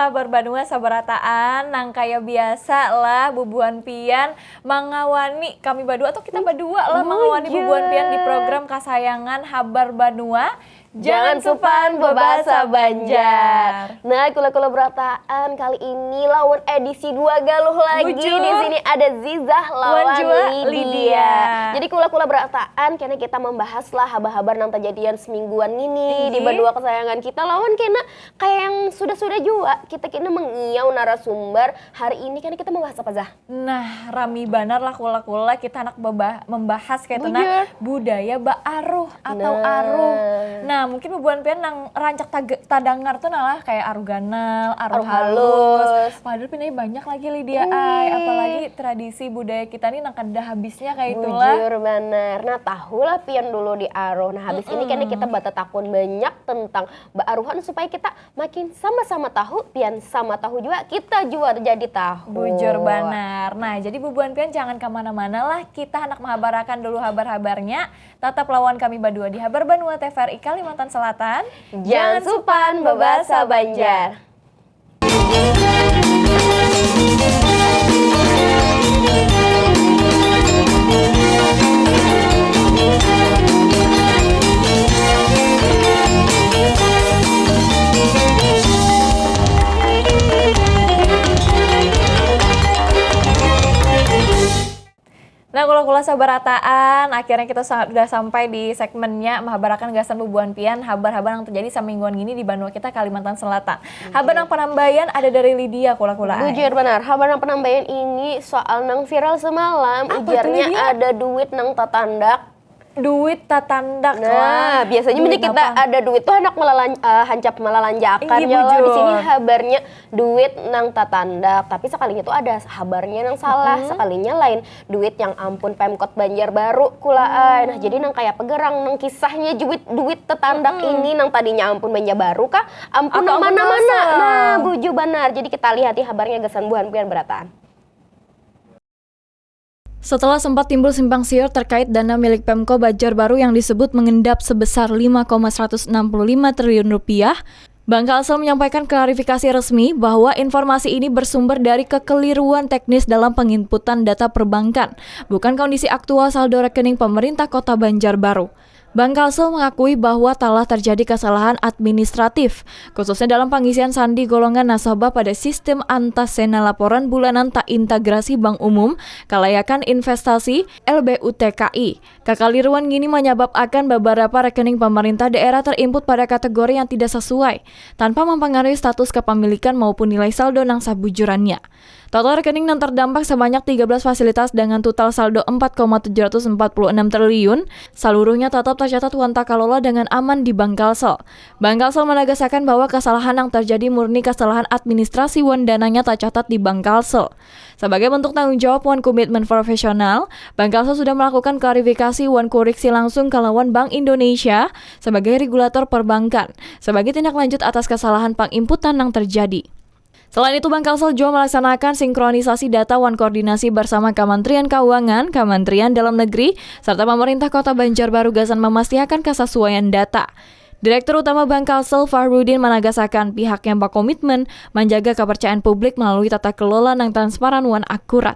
habar Banua sabarataan nang kaya biasa lah bubuan pian mangawani kami badua atau kita berdua lah mangawani bubuan pian di program kesayangan habar Banua. Jangan supan bebasa Banjar. Nah, kula-kula berataan kali ini lawan edisi 2 galuh lagi. Bujur. Di sini ada Zizah lawan Lydia. Jadi kula-kula berataan karena kita membahas lah habar-habar yang terjadian semingguan ini di Badua kesayangan kita lawan kena kayak yang sudah-sudah juga kita kena mengiau narasumber. Hari ini kan kita membahas apa Zah? Nah, rami banar lah kula-kula kita anak membahas kayak tentang budaya baaruh atau aruh. Nah, mungkin bubuan pian nang rancak tadangar tuh nalah kayak aruh ganal, aruh halus. Padahal pinanya banyak lagi Lydia ay, apalagi tradisi budaya kita nih nang kada habisnya kayak itulah. Bujur bener. Nah, tahulah pian dulu di aruh. Nah, habis ini kan kita batatakun banyak tentang baaruhan supaya kita makin sama-sama tahu, pian sama tahu juga, kita juga jadi tahu. Bujur benar. Nah, jadi bubuan pian jangan kemana-mana lah, kita hendak menghabarakan dulu habar-habarnya. Tetap lawan kami berdua di Habar Banua TVRI Kalimantan Selatan. Jangan supan bebasa Banjar. Nah, kula-kula sabarataan, akhirnya kita sudah sampai di segmennya menghabarakan gasan bubuan pian habar-habar yang terjadi semingguan gini di Banua kita Kalimantan Selatan. Habar yang penambahan ada dari Lydia kula-kula. Bujur benar, habar yang penambahan ini soal nang viral semalam. Ujarnya ada duit nang tatandak. Duit tatandak lah. Biasanya duit kita ada duit tuh anak hancap melalanjakan ya loh. Di sini habarnya duit nang tatandak, tapi sekalinya tuh ada habarnya nang salah, sekalinya lain duit yang ampun Pemkot Banjarbaru kulaan. Nah, jadi nang kayak pegerang nang kisahnya duit tatandak ini nang tadinya ampun Banjarbaru kah ampun nang mana-mana. Nah, buju benar. Jadi kita lihat habarnya gasan buhan pian berataan. Setelah sempat timbul simpang siur terkait dana milik Pemko Banjarbaru yang disebut mengendap sebesar 5,165 triliun rupiah, Bang Kalsel menyampaikan klarifikasi resmi bahwa informasi ini bersumber dari kekeliruan teknis dalam penginputan data perbankan, bukan kondisi aktual saldo rekening pemerintah Kota Banjarbaru. Bang Kalsel mengakui bahwa telah terjadi kesalahan administratif, khususnya dalam pengisian sandi golongan nasabah pada sistem antasena laporan bulanan tak integrasi Bank Umum Kelayakan Investasi LBUTKI. Kekeliruan ini menyebabkan beberapa rekening pemerintah daerah terinput pada kategori yang tidak sesuai, tanpa mempengaruhi status kepemilikan maupun nilai saldo nang sabujurannya. Total rekening yang terdampak sebanyak 13 fasilitas dengan total saldo 4,746 triliun, seluruhnya tetap tercatat wanta kalola dengan aman di Bang Kalsel. Bang Kalsel menegaskan bahwa kesalahan yang terjadi murni kesalahan administrasi wan dananya tercatat di Bang Kalsel. Sebagai bentuk tanggung jawab wan komitmen profesional, Bang Kalsel sudah melakukan klarifikasi wan koreksi langsung ke lawan Bank Indonesia sebagai regulator perbankan, sebagai tindak lanjut atas kesalahan penginputan yang terjadi. Selain itu, Bang Kalsel juga melaksanakan sinkronisasi data wan koordinasi bersama Kementerian Keuangan, Kementerian Dalam Negeri, serta pemerintah Kota Banjarbaru gasan memastikan kesesuaian data. Direktur Utama Bang Kalsel Farudin menegaskan pihaknya berkomitmen menjaga kepercayaan publik melalui tata kelola yang transparan wan akurat.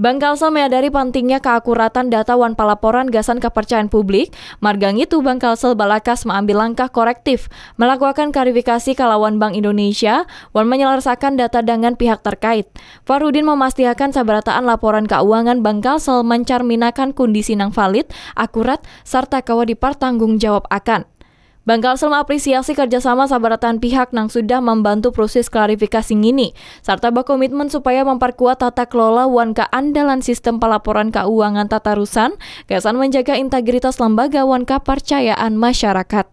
Bang Kalsel menyadari pentingnya keakuratan data wan pelaporan gasan kepercayaan publik. Margang itu Bang Kalsel balakas mengambil langkah korektif, melakukan klarifikasi ke lawan Bank Indonesia wan menyelesaikan data dengan pihak terkait. Farudin memastikan sabarataan laporan keuangan Bang Kalsel mencerminakan kondisi nang valid, akurat, serta kawa dipertanggungjawab akan. Bang Kalsel mengapresiasi kerjasama sabarataan pihak yang sudah membantu proses klarifikasi ini, serta berkomitmen supaya memperkuat tata kelola wan keandalan sistem pelaporan keuangan tatarusan, gasan menjaga integritas lembaga wan kepercayaan masyarakat.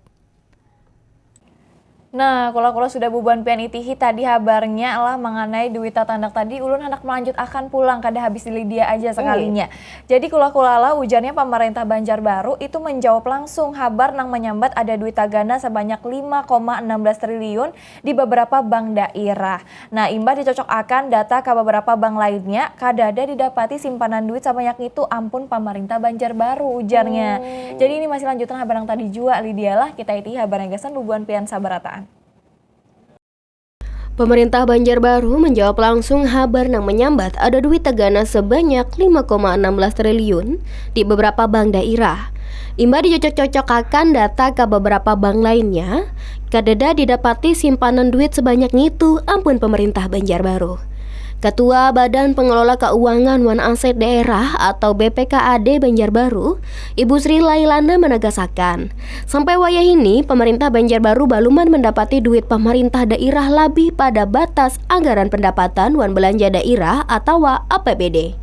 Nah, kula-kula sudah bubuan pian itihi tadi habarnya lah mengenai duit tatandak tadi ulun hendak melanjut akan pulang kada habis di Lydia aja sekalinya. Jadi kula-kula lah ujarnya pemerintah Banjarbaru itu menjawab langsung habar nang menyambat ada duit tagana sebanyak 5,16 triliun di beberapa bank daerah. Nah, imbah dicocok akan data ke beberapa bank lainnya kada ada didapati simpanan duit sebanyak itu ampun pemerintah Banjarbaru ujarnya. Jadi ini masih lanjutan habar yang tadi juga Lydia lah kita itihi habar yang gasan bubuan pian sabarataan. Pemerintah Banjarbaru menjawab langsung habar nang menyambat ada duit Tagana sebanyak 5,16 triliun di beberapa bank daerah. Imba dicocok-cocokakan data ke beberapa bank lainnya, kadeda didapati simpanan duit sebanyak itu ampun pemerintah Banjarbaru. Ketua Badan Pengelola Keuangan Wan Aset Daerah atau BPKAD Banjarbaru, Ibu Sri Lailana menegaskan, sampai wayah ini pemerintah Banjarbaru baluman mendapati duit pemerintah daerah lebih pada batas anggaran pendapatan wan belanja daerah atau APBD.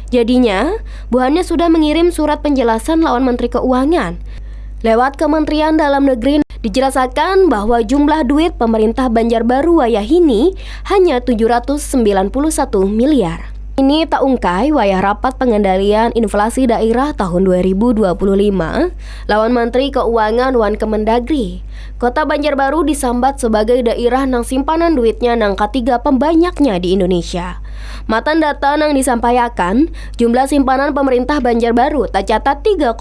Jadinya, buahnya sudah mengirim surat penjelasan lawan Menteri Keuangan. Lewat Kementerian Dalam Negeri dijelaskan bahwa jumlah duit pemerintah Banjarbaru wayah ini hanya 791 miliar. Ini tak ungkai wayah rapat pengendalian inflasi daerah tahun 2025 lawan Menteri Keuangan Wan Kemendagri. Kota Banjarbaru disambat sebagai daerah nang simpanan duitnya nang ketiga pembanyaknya di Indonesia. Matan data nang disampaikan, jumlah simpanan pemerintah Banjarbaru tercatat 3,18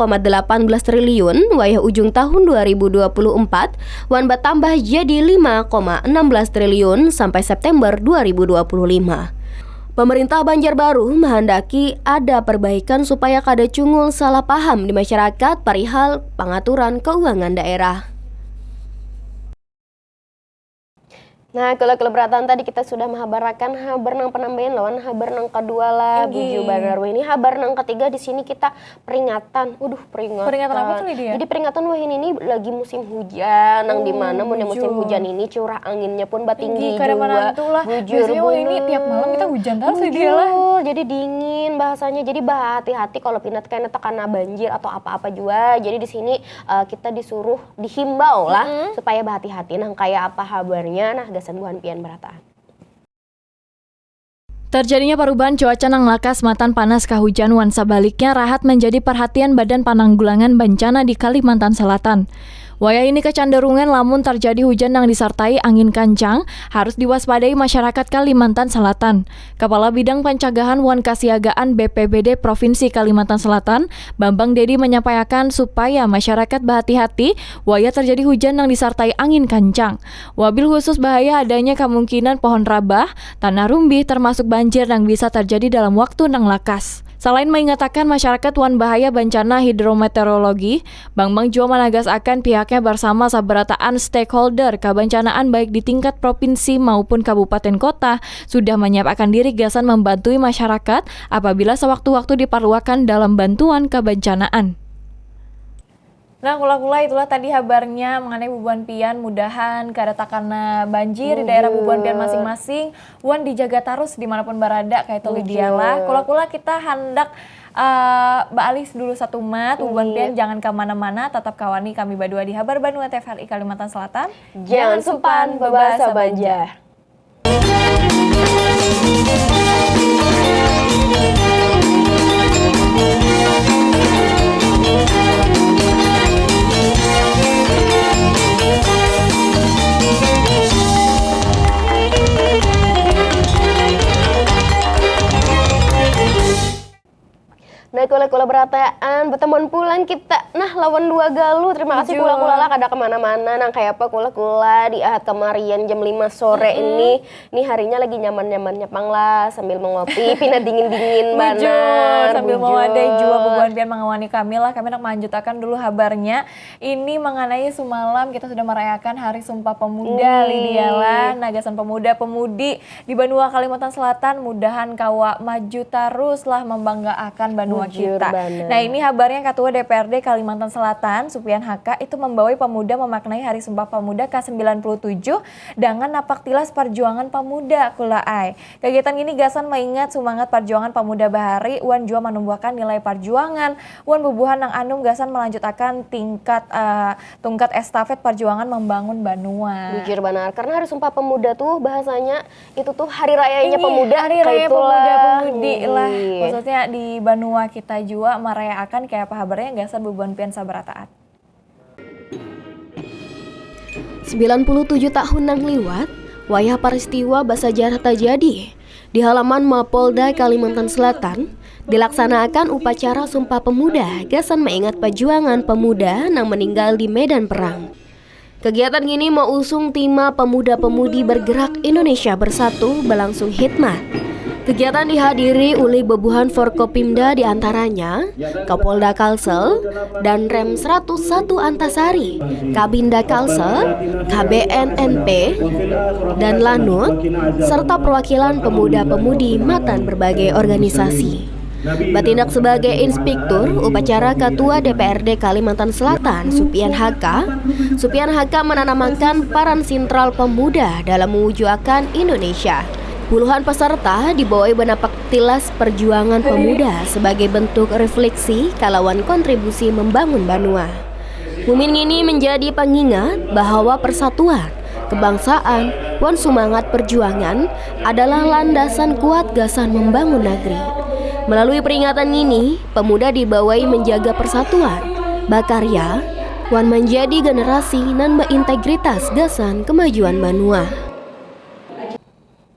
triliun wayah ujung tahun 2024 wan bertambah jadi 5,16 triliun sampai September 2025. Pemerintah Banjarbaru menghendaki ada perbaikan supaya kada cungul salah paham di masyarakat perihal pengaturan keuangan daerah. Nah, kalau keberatan tadi kita sudah menghabarkan habar nang penambahan lawan habar nang kedua lah Buju Banjarbaru ini habar nang ketiga di sini kita peringatan. Peringatan apa tuh Lydia? Jadi peringatan wah ini lagi musim hujan nang di mana musim hujan ini curah anginnya pun batinggi juga. Bujur ini tiap malam kita hujan terus Lydia lah. Jadi dingin bahasanya. Jadi hati-hati kalau pindah kena tekana banjir atau apa-apa juga. Jadi di sini kita dihimbau lah supaya berhati-hati nang kayak apa habarnya. Nah, buhan pian berataan. Terjadinya perubahan cuaca nang lakas matan panas ka hujan wan sabaliknya rahat menjadi perhatian Badan Penanggulangan Bencana di Kalimantan Selatan. Wayah ini kecenderungan lamun terjadi hujan yang disertai angin kencang harus diwaspadai masyarakat Kalimantan Selatan. Kepala Bidang Pencegahan wan Kasiagaan BPBD Provinsi Kalimantan Selatan, Bambang Dedi menyampaikan supaya masyarakat berhati-hati wayah terjadi hujan yang disertai angin kencang. Wabil khusus bahaya adanya kemungkinan pohon rabah, tanah rumbih termasuk banjir yang bisa terjadi dalam waktu nang lakas. Selain mengingatkan masyarakat wan bahaya bencana hidrometeorologi, Bambang juga menegaskan pihaknya bersama sabarataan stakeholder kebencanaan baik di tingkat provinsi maupun kabupaten kota sudah menyiapkan diri gasan membantu masyarakat apabila sewaktu-waktu diperlukan dalam bantuan kebencanaan. Nah, kula-kula itulah tadi kabarnya mengenai Bubuan Pian, mudahan kada takana banjir di daerah Bubuan Pian masing-masing. Wan dijaga terus dimanapun berada kayak itu Lydia lah. Kula-kula kita hendak baalis dulu satu mat. Bubuan Pian jangan kemana-mana, tetap kawani kami berdua di Habar Bandung TVRI Kalimantan Selatan. Jangan sumpan bebasa Banjar. Nah, kula berataan bertemuan pulang kita. Nah, lawan 2 galu. Terima kasih kula lah kada kemana-mana. Nang kayak apa kula di Ahad kemarian jam 5 sore ini. Ini harinya lagi nyaman-nyamannya pang lah sambil mengopi, pindah dingin-dingin banar. Sambil mau ada juga Bubuan Pian mengawani kami lah. Kami nak melanjutkan dulu kabarnya. Ini mengenai semalam kita sudah merayakan Hari Sumpah Pemuda Lydia lah. Nagasan pemuda-pemudi di Banua Kalimantan Selatan mudahan kawa maju terus lah membanggakan Banua kita. Nah, ini kabarnya Ketua DPRD Kalimantan Selatan, Supian Haka, itu membawai pemuda memaknai Hari Sumpah Pemuda ke-97 dengan napak tilas perjuangan pemuda kulai. Kegiatan ini gasan mengingat semangat perjuangan pemuda bahari, wan juga menumbuhkan nilai perjuangan, wan bubuhan nang anum gasan melanjutkan tungkat estafet perjuangan membangun Banua. Jujur benar, karena Hari Sumpah Pemuda tuh bahasanya itu tuh hari rayanya pemuda, hari raya pemuda-pemudi lah. Khususnya di Banua kita juga merayakan kayak apa kabarnya gasan Bubuan Pian sabarataan. 97 tahun nang liwat, wayah peristiwa basajarah terjadi di halaman Mapolda Kalimantan Selatan. Dilaksanakan upacara Sumpah Pemuda gasan mengingat perjuangan pemuda yang meninggal di medan perang. Kegiatan ini mengusung tema Pemuda-Pemudi Bergerak Indonesia Bersatu berlangsung hikmat. Kegiatan dihadiri oleh bebuhan Forkopimda diantaranya Kapolda Kalsel dan Rem 101 Antasari, Kabinda Kalsel, KBNNP, dan Lanut, serta perwakilan pemuda-pemudi mantan berbagai organisasi. Bertindak sebagai inspektur upacara Ketua DPRD Kalimantan Selatan, Supian HK menanamkan peran sentral pemuda dalam mewujudkan Indonesia. Puluhan peserta dibawahi benapak tilas perjuangan pemuda sebagai bentuk refleksi kalawan kontribusi membangun Banua. Momen ini menjadi pengingat bahwa persatuan, kebangsaan, dan semangat perjuangan adalah landasan kuat gasan membangun negeri. Melalui peringatan ini, pemuda dibawahi menjaga persatuan, berkarya, dan menjadi generasi nan berintegritas gasan kemajuan Banua.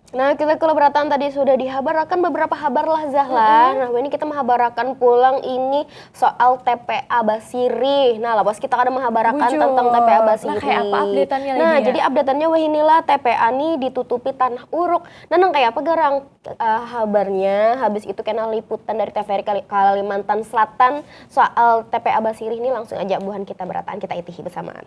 Nah, kita kolaboratan tadi sudah dihabarkan beberapa kabar lah Zahla. Nah, ini kita menghabarkan pulang ini soal TPA Basiri. Nah, lawas kita kada menghabarkan tentang TPA Basiri. Nah, kayak apa update-annya Nah, jadi update-annya wah inilah TPA nih ditutupi tanah uruk. Nah, nang kayak apa garang kabarnya habis itu kena liputan dari TVRI Kalimantan Selatan soal TPA Basiri ini langsung aja buhan kita berataan kita itihi bersamaan.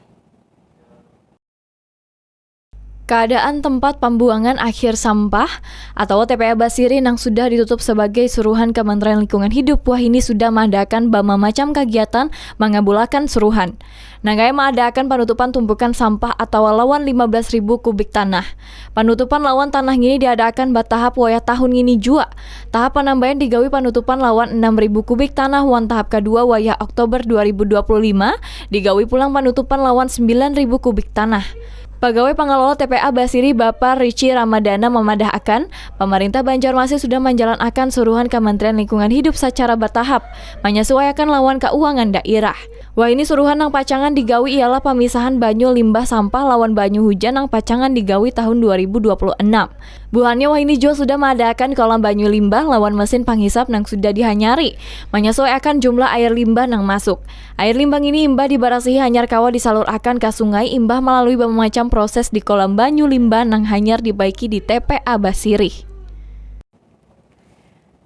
Keadaan tempat pembuangan akhir sampah atau TPA Basiri yang sudah ditutup sebagai suruhan Kementerian Lingkungan Hidup wah ini sudah mengadakan bama macam kegiatan mengabulkan suruhan. Nangai mengadakan penutupan tumpukan sampah atau lawan 15.000 kubik tanah. Penutupan lawan tanah ini diadakan bertahap wayah tahun ini juga. Tahap penambahan digawi penutupan lawan 6.000 kubik tanah wan tahap kedua wayah Oktober 2025 digawi pulang penutupan lawan 9.000 kubik tanah. Pegawai pengelola TPA Basiri Bapak Rici Ramadana memadahkan, pemerintah Banjarmasin sudah menjalankan suruhan Kementerian Lingkungan Hidup secara bertahap, menyesuaikan lawan keuangan daerah. Wah ini suruhan nang pacangan digawi ialah pemisahan banyu limbah sampah lawan banyu hujan nang pacangan digawi tahun 2026. Buhannya wah ini juga sudah mengadakan kolam banyu limbah lawan mesin penghisap nang sudah dihanyari, menyesuaikan jumlah air limbah nang masuk. Air limbah ini imbah dibarasihi hanyar kawa disalurkan ke sungai imbah melalui bermacam proses di kolam banyu limbah nang hanyar dibaiki di TPA Basiri.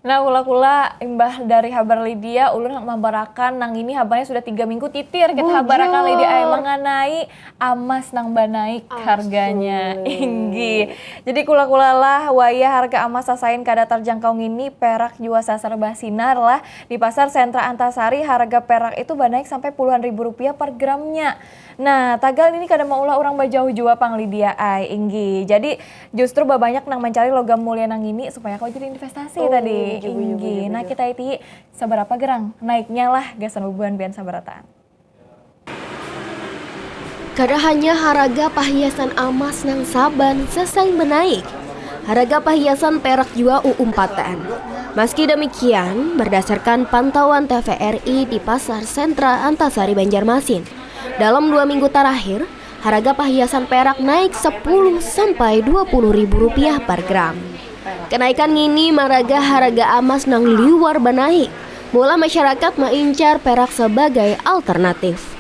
Nah, kula-kula imbah dari habar Lydia ulun mambarakan nang ini habarnya sudah 3 minggu titir kita habarakan Lydia mengenai amas nang banaik harganya inggi. Jadi kula-kula lah wayah harga amas sasain kada terjangkau ini perak jua sasar basinar lah di pasar sentra Antasari harga perak itu banaik sampai puluhan ribu rupiah per gramnya. Nah, tagal ini kada mau ulah orang bajauh jua pang Lydia ai inggi. Jadi justru banyak nang mencari logam mulia nang ini supaya kau jadi investasi tadi. Inggi. Nah kita iti seberapa gerang naiknya lah gasan bubuhan bian sabarataan. Kada hanya harga perhiasan emas nang saban sesang menaik, harga perhiasan perak juga uumpatan. Meski demikian, berdasarkan pantauan TVRI di pasar sentra Antasari Banjarmasin, dalam 2 minggu terakhir, harga perhiasan perak naik 10 sampai 20 ribu rupiah per gram. Kenaikan ini maraga harga emas nang liwar banaik, mula masyarakat mengincar perak sebagai alternatif.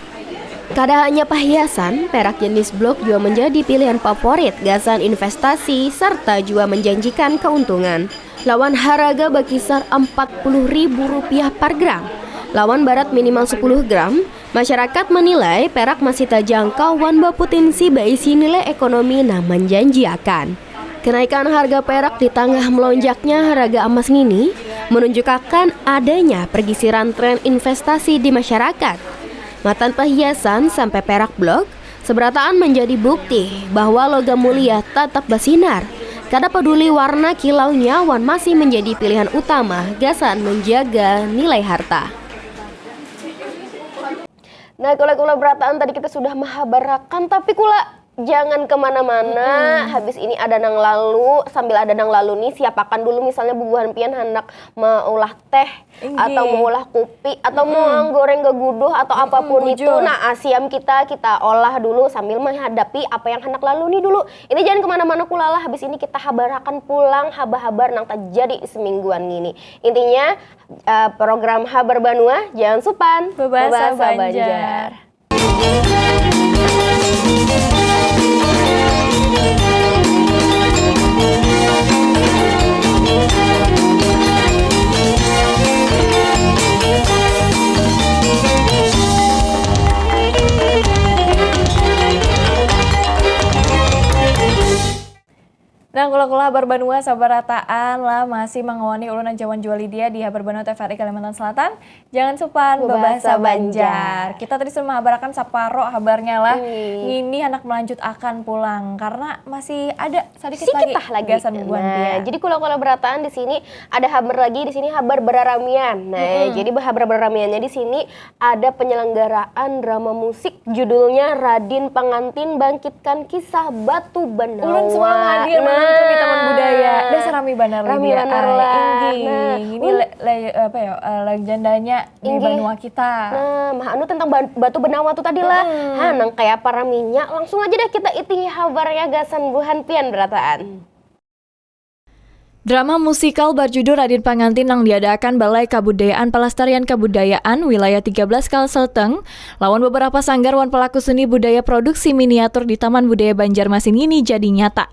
Kada hanya perhiasan, perak jenis blok juga menjadi pilihan favorit gasan investasi serta juga menjanjikan keuntungan. Lawan harga berkisar Rp40.000 per gram. Lawan barat minimal 10 gram, masyarakat menilai perak masih terjangkau wan berpotensi berisi nilai ekonomi yang menjanjikan. Kenaikan harga perak di tengah melonjaknya harga emas ini menunjukkan adanya pergisiran tren investasi di masyarakat. Matan perhiasan sampai perak blok, seberataan menjadi bukti bahwa logam mulia tetap bersinar. Kada peduli warna kilaunya wan masih menjadi pilihan utama gasan menjaga nilai harta. Nah, kula berataan tadi kita sudah menghabarkan, tapi kula jangan kemana-mana. Habis ini ada nang lalu, sambil ada nang lalu nih siapakan dulu misalnya bubuhan pian hendak maulah teh atau maulah kopi atau mau goreng geguduh atau apapun itu. Nah, asiam kita olah dulu sambil menghadapi apa yang hendak lalu nih dulu. Ini jangan kemana-mana kulalah. Habis ini kita habarakan pulang habar-habar nang terjadi semingguan ini. Intinya program Habar Banua jangan supan Bebasa Banjar. habar Banua sabarataan lah masih mengawani ulunan jawan juali dia di habar Banua TVRI Kalimantan Selatan. Jangan supan bebasa Banjar. Kita tadi sudah menghabarkan saparo habarnya lah. Ini anak melanjut akan pulang karena masih ada sedikit lagi gasan bubuhan dia. Jadi kula-kula berataan di sini ada habar lagi, di sini habar beraramian. Nah, jadi habar beraramiannya di sini ada penyelenggaraan drama musik judulnya Radin Pangantin Bangkitkan Kisah Batu Benawa. Ulun semua hadir di Taman Budaya. Dasar rami banar Rami dia. banar lah. Ini legendanya di Banua kita. Nah, anu tentang Batu Benawa tuh tadi lah. Nang kayak para minyak, langsung aja deh kita itihi habarnya gasan buhan pian berataan. Drama musikal berjudul Radin Pangantin yang diadakan Balai Kabudayaan Pelestarian Kebudayaan Wilayah 13 Kalselteng lawan beberapa sanggar wan pelaku seni budaya produksi miniatur di Taman Budaya Banjarmasin ini jadi nyata.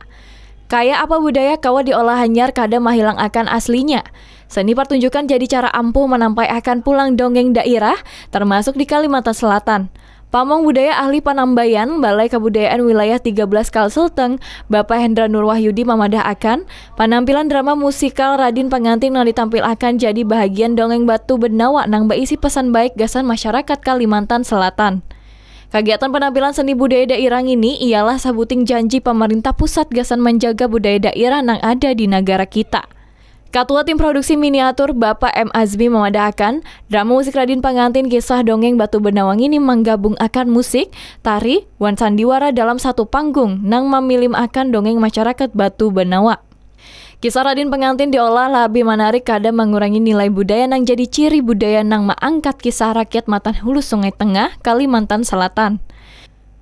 Kayak apa budaya kawa diolah hanyar kada mahilang akan aslinya. Seni pertunjukan jadi cara ampuh menampai akan pulang dongeng daerah termasuk di Kalimantan Selatan. Pamong Budaya Ahli Panambayan Balai Kabudayaan Wilayah 13 Kalselteng, Bapak Hendra Nur Wahyudi memadahakan penampilan drama musikal Radin Pangantin yang ditampilkan jadi bahagian dongeng Batu Benawa nang berisi pesan baik gasan masyarakat Kalimantan Selatan. Kegiatan penampilan seni budaya daerah ini ialah sabuting janji pemerintah pusat gasan menjaga budaya daerah nang ada di negara kita. Ketua Tim Produksi Miniatur Bapak M. Azmi memadahkan, drama musik Radin Pangantin Kisah Dongeng Batu Benawang ini menggabung akan musik, tari, wan sandiwara dalam satu panggung nang memilim akan dongeng masyarakat Batu Benawa. Kisah Radin Pangantin diolah lebih menarik kada mengurangi nilai budaya nang jadi ciri budaya nang mengangkat kisah rakyat Matan Hulu Sungai Tengah, Kalimantan Selatan.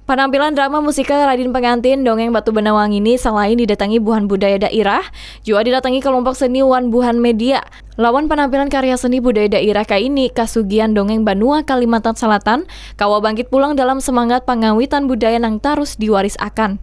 Penampilan drama musikal Radin Pangantin Dongeng Batu Benawang ini selain didatangi buhan budaya daerah, juga didatangi kelompok seni wan buhan media. Lawan penampilan karya seni budaya daerah kali ini, Kasugian Dongeng Banua Kalimantan Selatan, kawa bangkit pulang dalam semangat pangawitan budaya nang tarus diwaris akan.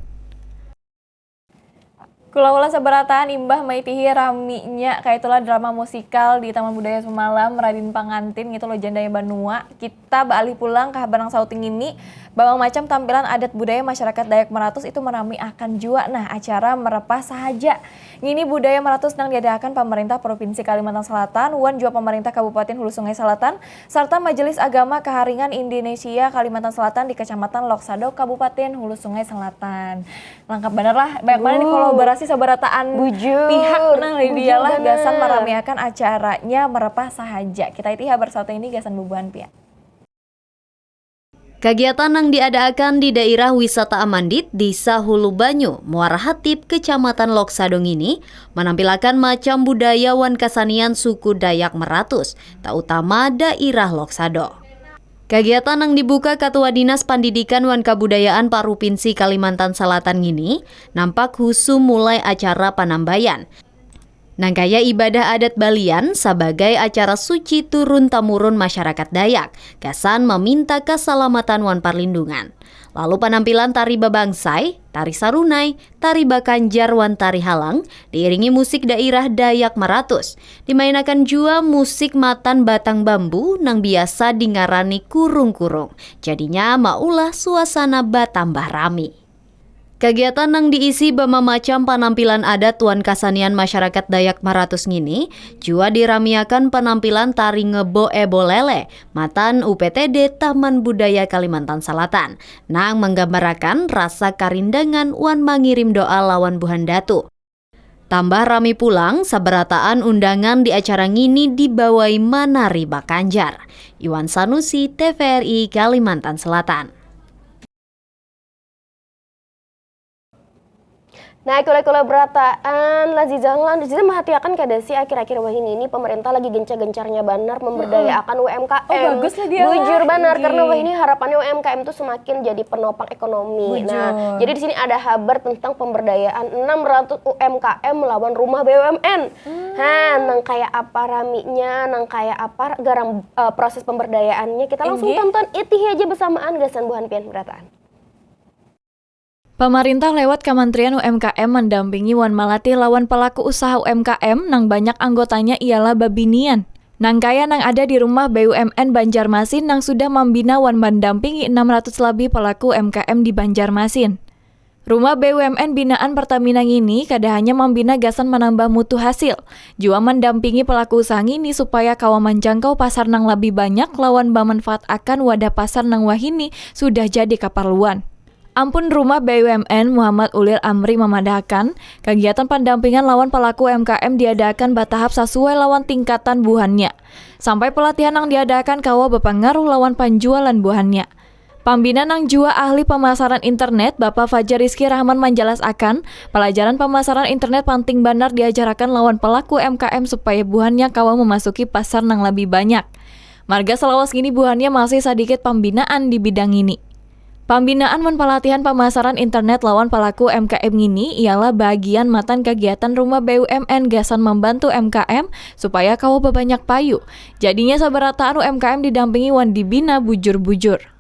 Kula-kula seberataan imbah maitihi raminya kayak itulah drama musikal di Taman Budaya Semalam Radin Pangantin gitu legendanya Banua. Kita beralih pulang ke Habarang Sauting ini, bawang macam tampilan adat budaya masyarakat Dayak Meratus itu merami akan jua. Nah, acara merepah sahaja. Ini budaya Meratus nang diadakan pemerintah Provinsi Kalimantan Selatan, wan juga pemerintah Kabupaten Hulu Sungai Selatan, serta Majelis Agama Keharingan Indonesia Kalimantan Selatan di Kecamatan Loksado Kabupaten Hulu Sungai Selatan. Lengkap bener lah, banyak banget nih kolaborasi sabarataan pihak nah dialah gasan meramiakan acaranya merepah sahaja. Kita iti habar satu ini gasan bubuhan pihak. Kegiatan yang diadakan di daerah wisata Amandit, Desa Hulu Banyu, Muara Hatip, Kecamatan Loksadong ini menampilkan macam budaya wan kasanian suku Dayak Meratus, terutama daerah Loksado. Kegiatan yang dibuka Ketua Dinas Pendidikan wan Kabudayaan Provinsi Kalimantan Selatan ini nampak khusus mulai acara penambayan. Nangkaya ibadah adat Balian sebagai acara suci turun-temurun masyarakat Dayak, gasan meminta keselamatan wan perlindungan. Lalu penampilan tari babangsai, tari sarunai, tari bakanjar wan tari halang, diiringi musik daerah Dayak Meratus. Dimainkan juga musik matan batang bambu nang biasa dingarani kurung-kurung. Jadinya maulah suasana batambah rami. Kegiatan yang diisi bama macam penampilan adat tuan kasanian masyarakat Dayak Meratus ini juga diramiakan penampilan tari ngebo ebo lele matan UPTD Taman Budaya Kalimantan Selatan nang menggambarkan rasa karindangan wan mengirim doa lawan buhan datu. Tambah rami pulang sabarataan undangan di acara ngini dibawai Manari Bakanjar. Iwan Sanusi, TVRI Kalimantan Selatan. Nah, kula-kula berataan Lazizah merhatiakan kada sih akhir-akhir wah ini pemerintah lagi gencar-gencarnya banar memberdayakan UMKM. Oh, bagus lah dia. Bujur banar karena wah ini harapannya UMKM itu semakin jadi penopang ekonomi. Bujur. Nah, jadi di sini ada kabar tentang pemberdayaan 600 UMKM melawan rumah BUMN. Nang kayak apa raminya, nang kayak apa garam proses pemberdayaannya. Kita langsung tonton itihi aja bersamaan gasan buhan pian berataan. Pemerintah lewat Kementerian UMKM mendampingi wan malatih lawan pelaku usaha UMKM nang banyak anggotanya ialah babinian. Nang kaya nang ada di rumah BUMN Banjarmasin nang sudah membina wan mendampingi 600 lebih pelaku UMKM di Banjarmasin. Rumah BUMN binaan Pertamina ini kada hanya membina gasan menambah mutu hasil, juga mendampingi pelaku usaha ini supaya kawa menjangkau pasar nang lebih banyak lawan bermanfaat akan wadah pasar nang wahini sudah jadi kaparluan. Ampun Rumah BUMN Muhammad Ulil Amri memadahkan, kegiatan pendampingan lawan pelaku UMKM diadakan bertahap sesuai lawan tingkatan buhannya. Sampai pelatihan yang diadakan kawa berpengaruh lawan penjualan buhannya. Pambina nang jua ahli pemasaran internet Bapak Fajar Rizky Rahman menjelaskan pelajaran pemasaran internet penting benar diajarkan lawan pelaku MKM supaya buhannya kawa memasuki pasar nang lebih banyak. Marga selawas gini buhannya masih sedikit pembinaan di bidang ini. Pembinaan pelatihan pemasaran internet lawan pelaku MKM ini ialah bagian matan kegiatan Rumah BUMN gasan membantu MKM supaya kawa berbanyak payu. Jadinya sabarataan UMKM didampingi wan dibina bujur-bujur.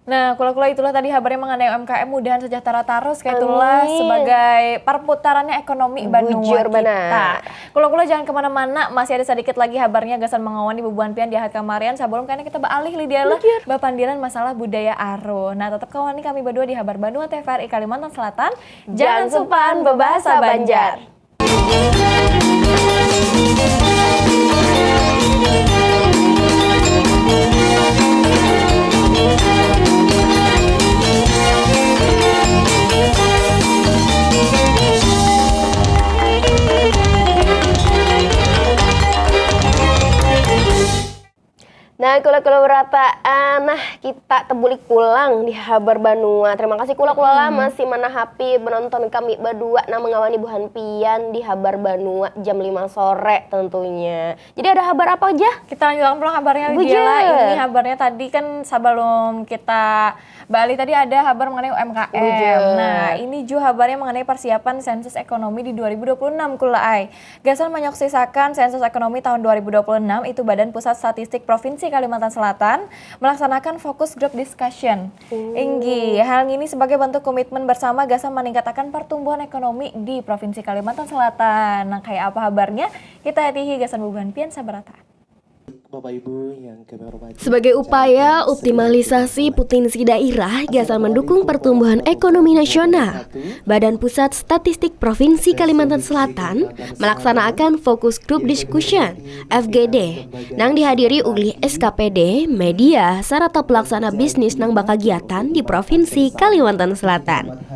Nah, kula-kula itulah tadi kabarnya mengenai UMKM mudahan sejahtera terus kayak itulah sebagai perputarannya ekonomi Bandung kita. Kula-kula jangan kemana-mana, masih ada sedikit lagi kabarnya gasan mengawani bebuan pian di ahad kamarian sebelum kayaknya kita beralih Lydia lah bapandiran masalah budaya aro. Nah, tetap kawani kami berdua di Habar Bandung TVRI Kalimantan Selatan. Jangan supan bebahasa Banjar. Nah, kula-kula berataan, kita tebulik pulang di Habar Banua. Terima kasih kula-kula masih menahapi menonton kami berdua mengawani buhan pian di Habar Banua jam 5 sore tentunya. Jadi ada kabar apa aja? Kita lanjutkan pulang kabarnya Lydia. Ini kabarnya tadi kan sebelum kita Bali tadi ada kabar mengenai UMKM. Nah, ini juga kabarnya mengenai persiapan sensus ekonomi di 2026 kula ai. Gasan menyoksisakan sensus ekonomi tahun 2026 itu Badan Pusat Statistik Provinsi Kalimantan Selatan melaksanakan fokus group discussion. Inggi, hal ini sebagai bentuk komitmen bersama gasan meningkatkan pertumbuhan ekonomi di Provinsi Kalimantan Selatan. Nah, kayak apa kabarnya? Kita hati-hati gasan bubuhan pian sabarata. Bapak Ibu yang kami hormati. Sebagai upaya optimalisasi potensi daerah, gasan mendukung pertumbuhan ekonomi nasional, Badan Pusat Statistik Provinsi Kalimantan Selatan melaksanakan Fokus Group Discussion (FGD) nang dihadiri oleh SKPD, media, serta pelaksana bisnis nang bakagiatan di Provinsi Kalimantan Selatan.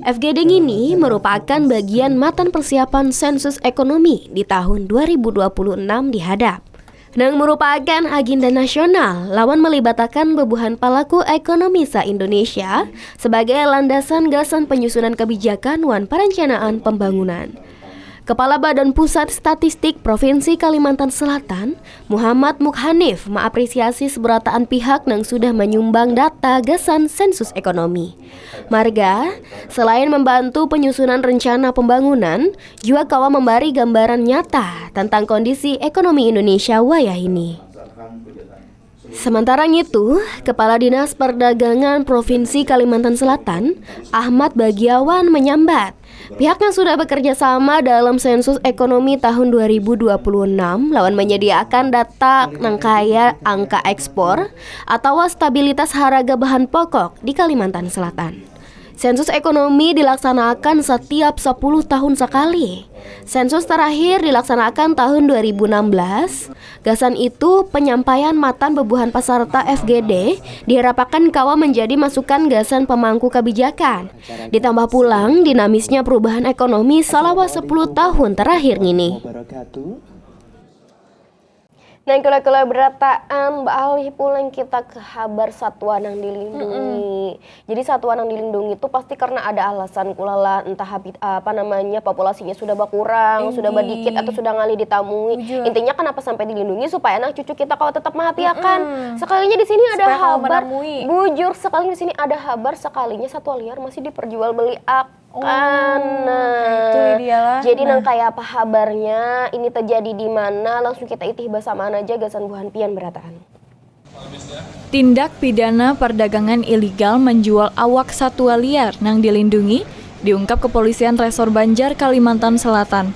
FGD ini merupakan bagian matan persiapan sensus ekonomi di tahun 2026 dihadap. Nang merupakan agenda nasional lawan melibatkan bebuhan pelaku ekonomi se-Indonesia sebagai landasan gasan penyusunan kebijakan wan perencanaan pembangunan. Kepala Badan Pusat Statistik Provinsi Kalimantan Selatan, Muhammad Mukhanif, mengapresiasi seberataan pihak yang sudah menyumbang data gasan sensus ekonomi. Marga, selain membantu penyusunan rencana pembangunan, juga kawa memberi gambaran nyata tentang kondisi ekonomi Indonesia wayah ini. Sementara itu, Kepala Dinas Perdagangan Provinsi Kalimantan Selatan, Ahmad Bagiawan menyambat pihaknya sudah bekerja sama dalam sensus ekonomi tahun 2026 lawan menyediakan data nangkaya angka ekspor atau stabilitas harga bahan pokok di Kalimantan Selatan. Sensus ekonomi dilaksanakan setiap 10 tahun sekali. Sensus terakhir dilaksanakan tahun 2016. Gasan itu penyampaian matan bebuhan peserta FGD diharapkan kawa menjadi masukan gasan pemangku kebijakan. Ditambah pulang dinamisnya perubahan ekonomi selama 10 tahun terakhir ini. Nah, kula-kula berataan beralih pulang kita ke kabar satwa yang dilindungi. Jadi satwa yang dilindungi itu pasti karena ada alasan kulala, entah populasinya sudah berkurang, sudah berdikit atau sudah ngalih ditamui. Intinya kenapa sampai dilindungi supaya anak cucu kita kalau tetap menghatiakan. Sekalinya di sini ada kabar bujur, sekalinya di sini ada kabar sekalinya satwa liar masih diperjualbeliakan. Jadi nang kayak apa kabarnya, ini terjadi di mana, langsung kita itih bersama aja gasan buhan pian berataan. Tindak pidana perdagangan ilegal menjual awak satwa liar nang dilindungi diungkap Kepolisian Resor Banjar Kalimantan Selatan.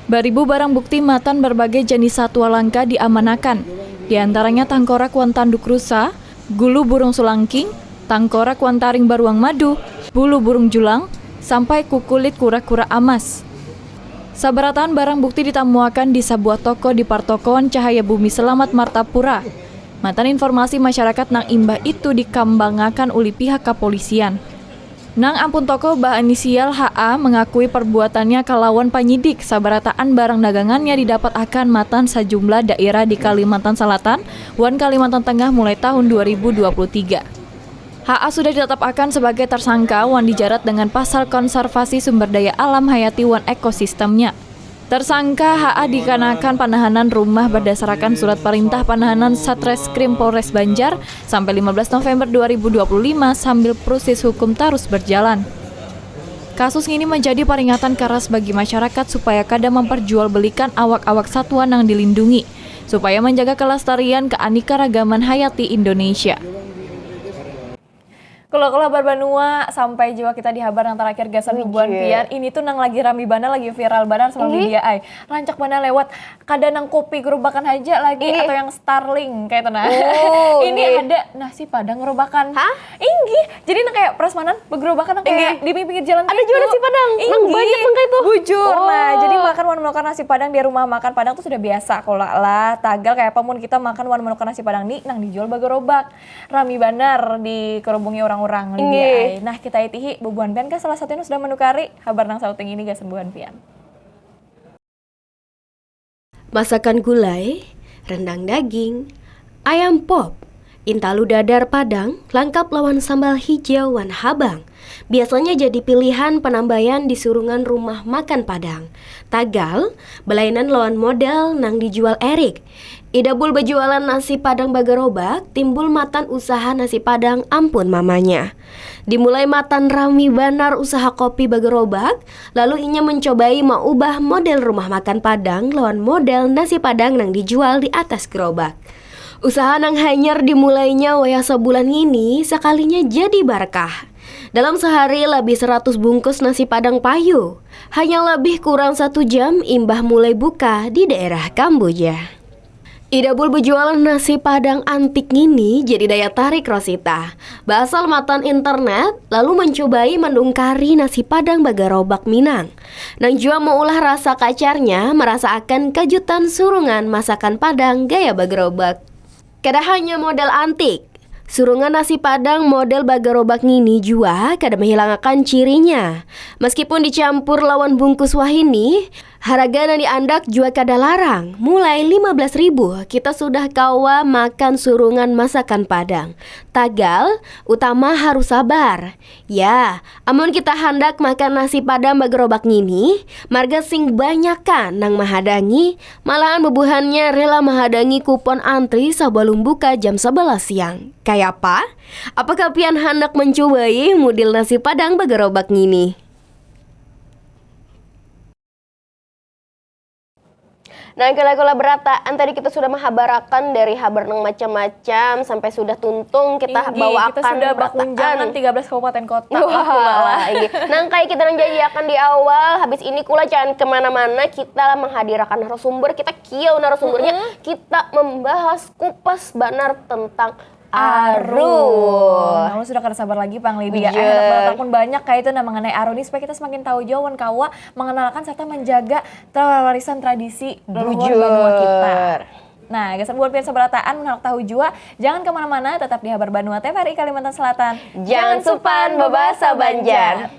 Baribu barang bukti matan berbagai jenis satwa langka diamanakan, di antaranya tangkorak wan tanduk rusa, gulu burung sulangking, tangkorak wantaring baruang madu, bulu burung julang, sampai kukulit kura-kura amas. Sabarataan barang bukti ditemukan di sebuah toko di Partokoan Cahaya Bumi Selamat Martapura. Matan informasi masyarakat nang imbah itu dikambangakan oleh pihak kepolisian. Nang ampun toko bah inisial HA mengakui perbuatannya kalawan penyidik. Sabarataan barang dagangannya didapat akan matan sejumlah daerah di Kalimantan Selatan dan Kalimantan Tengah mulai tahun 2023. HA sudah ditetapkan sebagai tersangka wan dijerat dengan pasal konservasi sumber daya alam hayati wan ekosistemnya. Tersangka HA dikenakan penahanan rumah berdasarkan surat perintah penahanan Satreskrim Polres Banjar sampai 15 November 2025 sambil proses hukum terus berjalan. Kasus ini menjadi peringatan keras bagi masyarakat supaya kada memperjualbelikan awak-awak satwa yang dilindungi, supaya menjaga kelestarian keanekaragaman hayati Indonesia. Kalau Barbanua sampai jiwa kita di habar yang terakhir gasan bubuan pian ini tuh nang lagi rami bana lagi viral banar sama media ai rancak bana lewat kada nang kopi gerobakan aja lagi atau yang Starling kayak tenang ini ada nasi padang gerobakan inggi jadi nang kayak prasmanan begerobakan nang kayak di pinggir jalan ada jual nasi padang nang banyak nang kayak itu bujur nah jadi makan nasi padang di rumah makan padang tuh sudah biasa kalau lah tagal kayak apa mun kita makan nasi padang nih nang dijual begerobak rami banar di kerubungi orang ini. Nah kita itihi bubuan pian salah satunya sudah menukari kabar nang sauting ini gasan bubuan pian. Masakan gulai, rendang daging, ayam pop, intalu dadar padang, lengkap lawan sambal hijau wan habang. Biasanya jadi pilihan penambahan di surungan rumah makan Padang. Tagal, belainan lawan model nang dijual Erik. Idabul berjualan nasi padang bagerobak, timbul matan usaha nasi padang ampun mamanya. Dimulai matan rami banar usaha kopi bagerobak, lalu inya mencobai mau ubah model rumah makan Padang lawan model nasi padang nang dijual di atas gerobak. Usaha nang hanyar dimulainya waya sebulan ini sekalinya jadi berkah. Dalam sehari lebih 100 bungkus nasi padang payu. Hanya lebih kurang 1 jam imbah mulai buka di daerah Kamboja. Idabul berjualan nasi padang antik ini jadi daya tarik Rosita. Basal matan internet lalu mencobai mendungkari nasi padang bagerobak Minang. Nang jua mau ulah rasa kacarnya merasa akan kejutan surungan masakan Padang gaya bagerobak. Kada hanya model antik, surungan nasi padang model bagerobak ini jua kada menghilangkan cirinya. Meskipun dicampur lawan bungkus wahini, harga nang diandak jua kada larang. Mulai 15.000 kita sudah kawa makan surungan masakan Padang. Tagal, utama harus sabar. Ya, amun kita hendak makan nasi padang bagerobak ngini, marga sing banyakan nang mahadangi, malahan bebuhannya rela mahadangi kupon antri sebelum buka jam 11 siang. Kayak apa? Apakah pian hendak mencobai model nasi padang bagerobak ngini? Nah, kalau berataan tadi kita sudah menghabarakan dari habar nang macam-macam sampai sudah tuntung kita bawakan kita sudah bakunjangan 13 kabupaten kota. Wah, nah kayak kita nang janjiakan di awal, habis ini kula jangan kemana-mana, kita menghadirkan narasumber, kita kieu narasumbernya, kita membahas kupas banar tentang Arun. Nah, sudah kada sabar lagi Pang Lydia. Anak pun banyak kayak itu mengenai Arun ini supaya kita semakin tahu jauhan kawa mengenalkan serta menjaga warisan tradisi leluhur Banua kita. Nah, gasan buat pian seberataan menolak tahu jua, jangan kemana-mana, tetap di Habar Banua TVRI Kalimantan Selatan. Jangan supan babasa Banjar.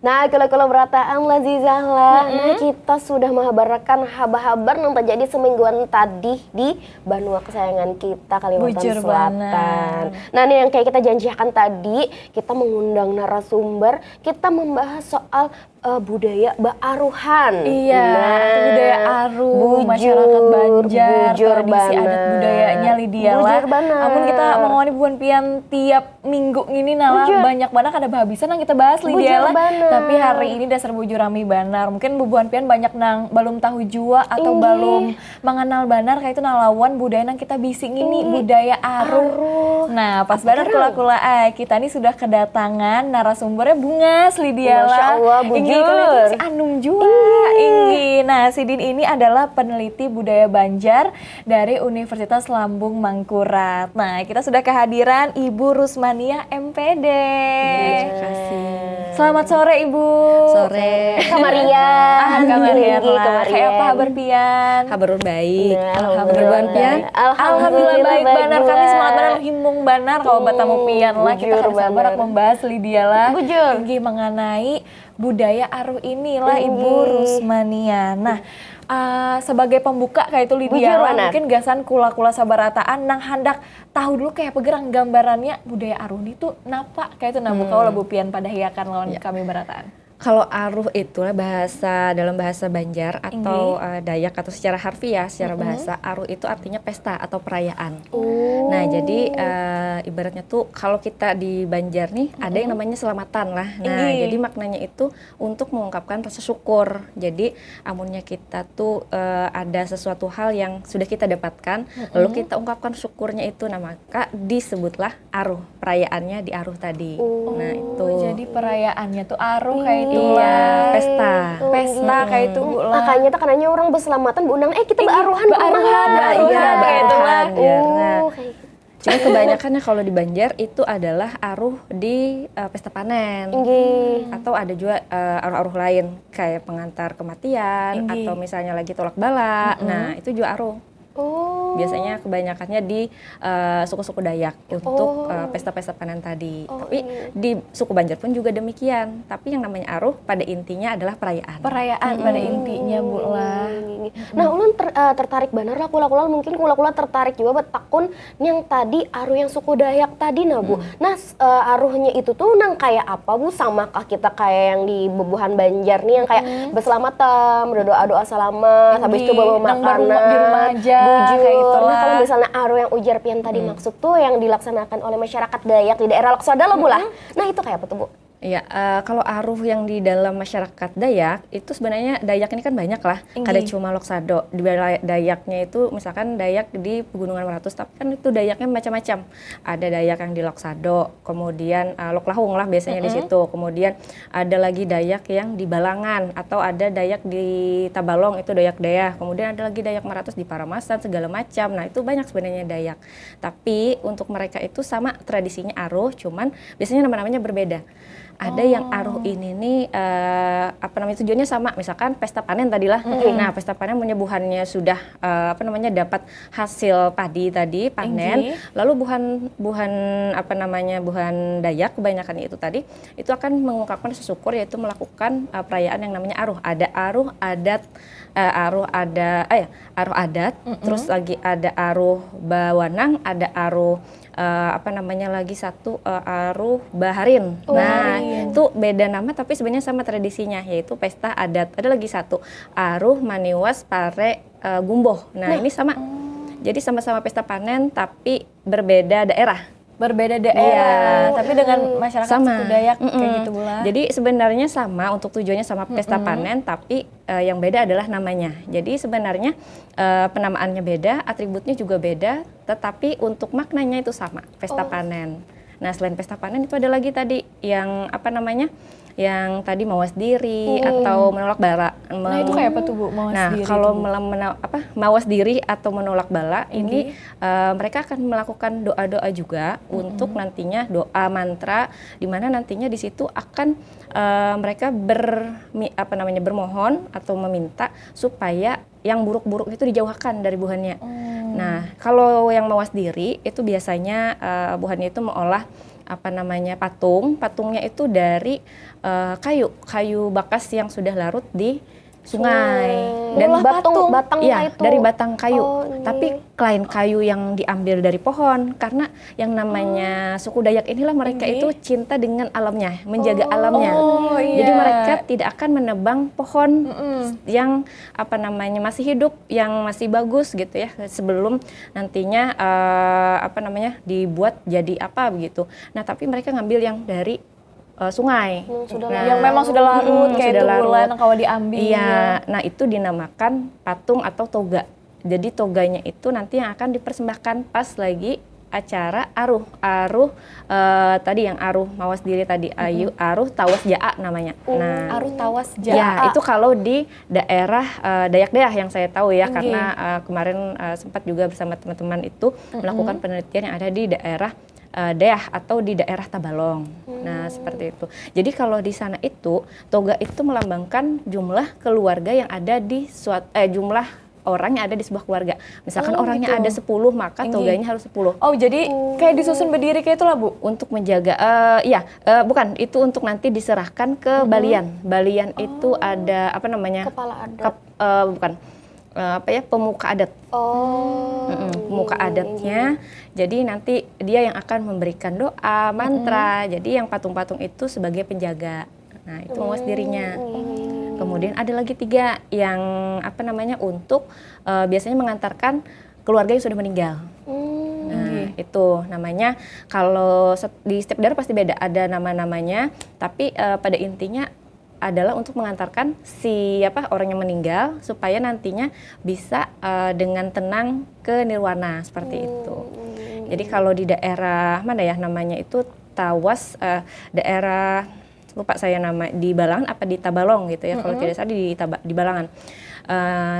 Nah, kalau berataan Lazizah lah, nah kita sudah menghabarkan habar-habar yang terjadi semingguan tadi di Banua kesayangan kita Kalimantan Selatan. Nah, ini yang kayak kita janjikan tadi, kita mengundang narasumber, kita membahas soal budaya Baaruhan. Iya, Nah, budaya Aru, bujur, masyarakat Banjar, bujur tradisi adat banget. budayanya Lydia lah. Bujur banget. Namun kita mengawani Buan Pian tiap minggu ini nala Bujur. banyak banget ada bahasan yang kita bahas Lydia Bujur lah. banget. Tapi hari ini dasar bujur rami banar. Mungkin Buan Pian banyak nang belum tahu jua atau Inggih. belum mengenal banar kayak itu nalawan budaya nang kita bising ini budaya Aru. Nah, pas banar kula-kula kita nih sudah kedatangan narasumbernya Bungas Lydia lah. Masya Allah, Inggih, bujur. kelihatan si Anum jua. Inggih. Nah, Sidin ini adalah peneliti budaya Banjar dari Universitas Lambung Mangkurat. Nah, kita sudah kehadiran Ibu Rusmaniah MPD. Terima kasih. Selamat sore Ibu. Sore. Kamaria. Kamarian Inggih, lah. Kamarian. Kayak apa kabar Pian? Kabar baik. Nah, Alhamdulillah Buan Pian. Alhamdulillah baik banar. Kami juga. semangat banar himung banar kalau batamu Pian lah. Kita Bujur harus sabar banar. membahas Lydia lah. Bujur. Inggih mengenai budaya Aru inilah Ibu Rusmania. Nah, sebagai pembuka kayak itu Lydia Bujur, lah, Banar. mungkin gasan kula-kula sabarataan nang handak tahu dulu kayak pegerang gambarannya budaya Aru ini tuh napa kayak itu nabuka lah Bu Pian pada hiakan lawan kami barataan. Kalau aruh itulah bahasa dalam bahasa Banjar atau Dayak atau secara harfiah, secara bahasa aruh itu artinya pesta atau perayaan. Nah, jadi ibaratnya tuh kalau kita di Banjar nih ada yang namanya selamatan lah. Nah, Inggih. jadi maknanya itu untuk mengungkapkan rasa syukur. Jadi amunnya kita tuh ada sesuatu hal yang sudah kita dapatkan, lalu kita ungkapkan syukurnya itu, nah maka disebutlah aruh, perayaannya di aruh tadi. Nah, itu. Oh, jadi perayaannya tuh Aru kayak itu Iya, lah. pesta. Pesta kayak itu Bu lah. Makanya tak kenanya orang berselamatan beunang kita baaruhan Baaruhan, Nah, Baaruhan, iya, kayak itu lah. baaruhan, ya. Nah, kayak gitu. cuma kebanyakannya kalau di Banjar itu adalah aruh di pesta panen. Inggih. Atau ada juga aruh-aruh lain kayak pengantar kematian Inggih. atau misalnya lagi tolak bala. Nah, itu juga aruh. Oh. Biasanya kebanyakannya di suku-suku Dayak untuk pesta-pesta panen tadi. Tapi di suku Banjar pun juga demikian. Tapi yang namanya aruh pada intinya adalah perayaan. Perayaan pada intinya Bu lah. Nah, ulun tertarik bener lah kula-kula, mungkin kula-kula tertarik juga buat takun yang tadi aruh yang suku Dayak tadi nah Bu. Nah, aruhnya itu tuh nang kayak apa Bu? Samakah kita kayak yang di bebuhan Banjar nih yang kayak berselamatan, berdoa-doa selamat, habis itu bawa Nang makanan di rumah aja bujur. kayak itu Nah, lah. kalau misalnya aruh yang ujar pian tadi maksud tuh yang dilaksanakan oleh masyarakat Dayak di daerah Loksada loh Bu lah. Nah, itu kayak apa tuh Bu? Iya, kalau aruh yang di dalam masyarakat Dayak itu sebenarnya Dayak ini kan banyak lah, kada cuma Loksado. Di Dayaknya itu misalkan Dayak di Pegunungan Meratus, tapi kan itu Dayaknya macam-macam. Ada Dayak yang di Loksado, kemudian Loklahung lah biasanya di situ. Kemudian ada lagi Dayak yang di Balangan, atau ada Dayak di Tabalong itu Dayak Dayah. Kemudian ada lagi Dayak Meratus di Paramasan segala macam. Nah, itu banyak sebenarnya Dayak. Tapi untuk mereka itu sama tradisinya aruh, cuman biasanya nama-namanya berbeda. Ada yang aruh ini nih tujuannya sama, misalkan pesta panen tadilah. Nah, pesta panen menyebuhannya sudah dapat hasil padi tadi panen, lalu buhan Dayak kebanyakan itu tadi itu akan mengungkapkan rasa syukur, yaitu melakukan perayaan yang namanya aruh. Ada aruh adat, aruh adat, terus lagi ada aruh bawanang, ada aruh lagi satu aruh baharin. Nah, itu beda nama tapi sebenarnya sama tradisinya, yaitu pesta adat. Ada lagi satu aruh maniwas pare gumboh. Nah, ini sama. Jadi sama-sama pesta panen tapi berbeda daerah. Berbeda daerah, tapi dengan masyarakat Sama. suku Dayak kayak gitu Bu lah. Jadi sebenarnya sama, untuk tujuannya sama pesta panen, tapi yang beda adalah namanya. Jadi sebenarnya penamaannya beda, atributnya juga beda, tetapi untuk maknanya itu sama, pesta panen. Nah, selain pesta panen itu ada lagi tadi yang yang tadi mawas diri atau menolak bala. Nah, itu kayak apa tuh Bu? Mawas Nah, diri kalau tuh, Bu? mawas diri atau menolak bala ini mereka akan melakukan doa-doa juga untuk nantinya doa mantra, di mana nantinya di situ akan mereka bermohon atau meminta supaya yang buruk-buruk itu dijauhkan dari buhannya. Nah, kalau yang mawas diri itu biasanya buhannya itu mengolah patungnya itu dari kayu bakas yang sudah larut di sungai. Dan patung. batang Iya, itu. dari batang kayu. Oh, iya. Tapi klien kayu yang diambil dari pohon, karena yang namanya suku Dayak inilah mereka itu cinta dengan alamnya, menjaga alamnya. Oh, iya. Jadi mereka tidak akan menebang pohon yang masih hidup, yang masih bagus gitu ya, sebelum nantinya dibuat jadi apa begitu. Nah, tapi mereka ngambil yang dari sungai. Yang memang sudah larut kayak sudah itu bulan larut. kalau diambil. Iya, nah itu dinamakan patung atau toga. Jadi toganya itu nanti yang akan dipersembahkan pas lagi acara aruh tadi yang aruh mawas diri tadi, aruh tawas jaa namanya. Nah, Aruh tawas ya jaa. itu kalau di daerah Dayak Deah yang saya tahu ya, karena kemarin sempat juga bersama teman-teman itu melakukan penelitian yang ada di daerah Deah atau di daerah Tabalong. Nah, seperti itu. Jadi kalau di sana itu toga itu melambangkan jumlah keluarga yang ada di jumlah orang yang ada di sebuah keluarga. Misalkan orangnya ada 10, maka toganya harus 10. Oh, jadi kayak disusun berdiri kayak itulah, Bu. Untuk menjaga bukan, itu untuk nanti diserahkan ke balian. Balian itu ada Kepala adat. Pemuka adat. Pemuka adatnya. Jadi nanti dia yang akan memberikan doa, mantra. Jadi yang patung-patung itu sebagai penjaga. Nah, itu mawas dirinya. Kemudian ada lagi 3 yang untuk biasanya mengantarkan keluarga yang sudah meninggal. Nah, itu namanya, kalau di setiap daerah pasti beda, ada nama-namanya, tapi pada intinya adalah untuk mengantarkan orang yang meninggal supaya nantinya bisa dengan tenang ke nirwana, seperti itu. Jadi kalau di daerah mana ya namanya itu Tawas, daerah lupa saya nama, di Balangan apa di Tabalong gitu ya, kalau tidak salah di Balangan.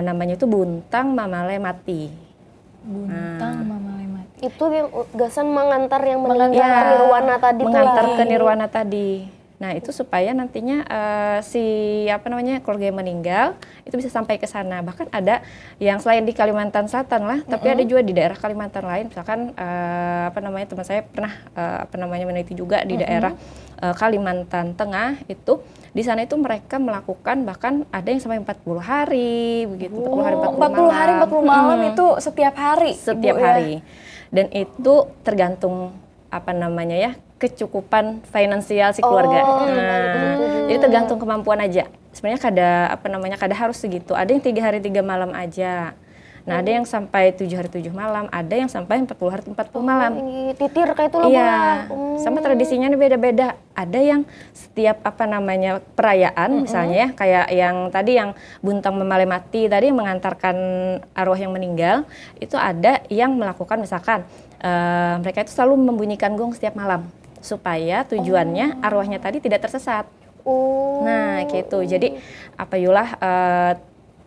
Namanya itu Buntang Mamale Mati. Buntang Mamale Mati. Itu yang gasan mengantar yang meninggal ke nirwana tadi. Mengantar ke nirwana tadi. Nah, itu supaya nantinya keluarga yang meninggal itu bisa sampai ke sana. Bahkan ada yang selain di Kalimantan Selatan lah, tapi ada juga di daerah Kalimantan lain. Misalkan teman saya pernah meneliti juga di daerah Kalimantan Tengah itu. Di sana itu mereka melakukan bahkan ada yang sampai 40 hari begitu, 40 hari 40 malam. 40 hari 40 malam itu setiap hari. Setiap hari. Dan itu tergantung kecukupan finansial si keluarga. Jadi tergantung kemampuan aja. Sebenarnya kada harus segitu. Ada yang 3 hari 3 malam aja. Nah, ada yang sampai 7 hari 7 malam, ada yang sampai 40 hari 40 malam. Titir kayak itu loh. Iya. Sama tradisinya ini beda-beda. Ada yang setiap perayaan misalnya ya, kayak yang tadi yang Buntang Mamale Mati tadi yang mengantarkan arwah yang meninggal, itu ada yang melakukan misalkan mereka itu selalu membunyikan gong setiap malam supaya tujuannya arwahnya tadi tidak tersesat. Nah, gitu. Jadi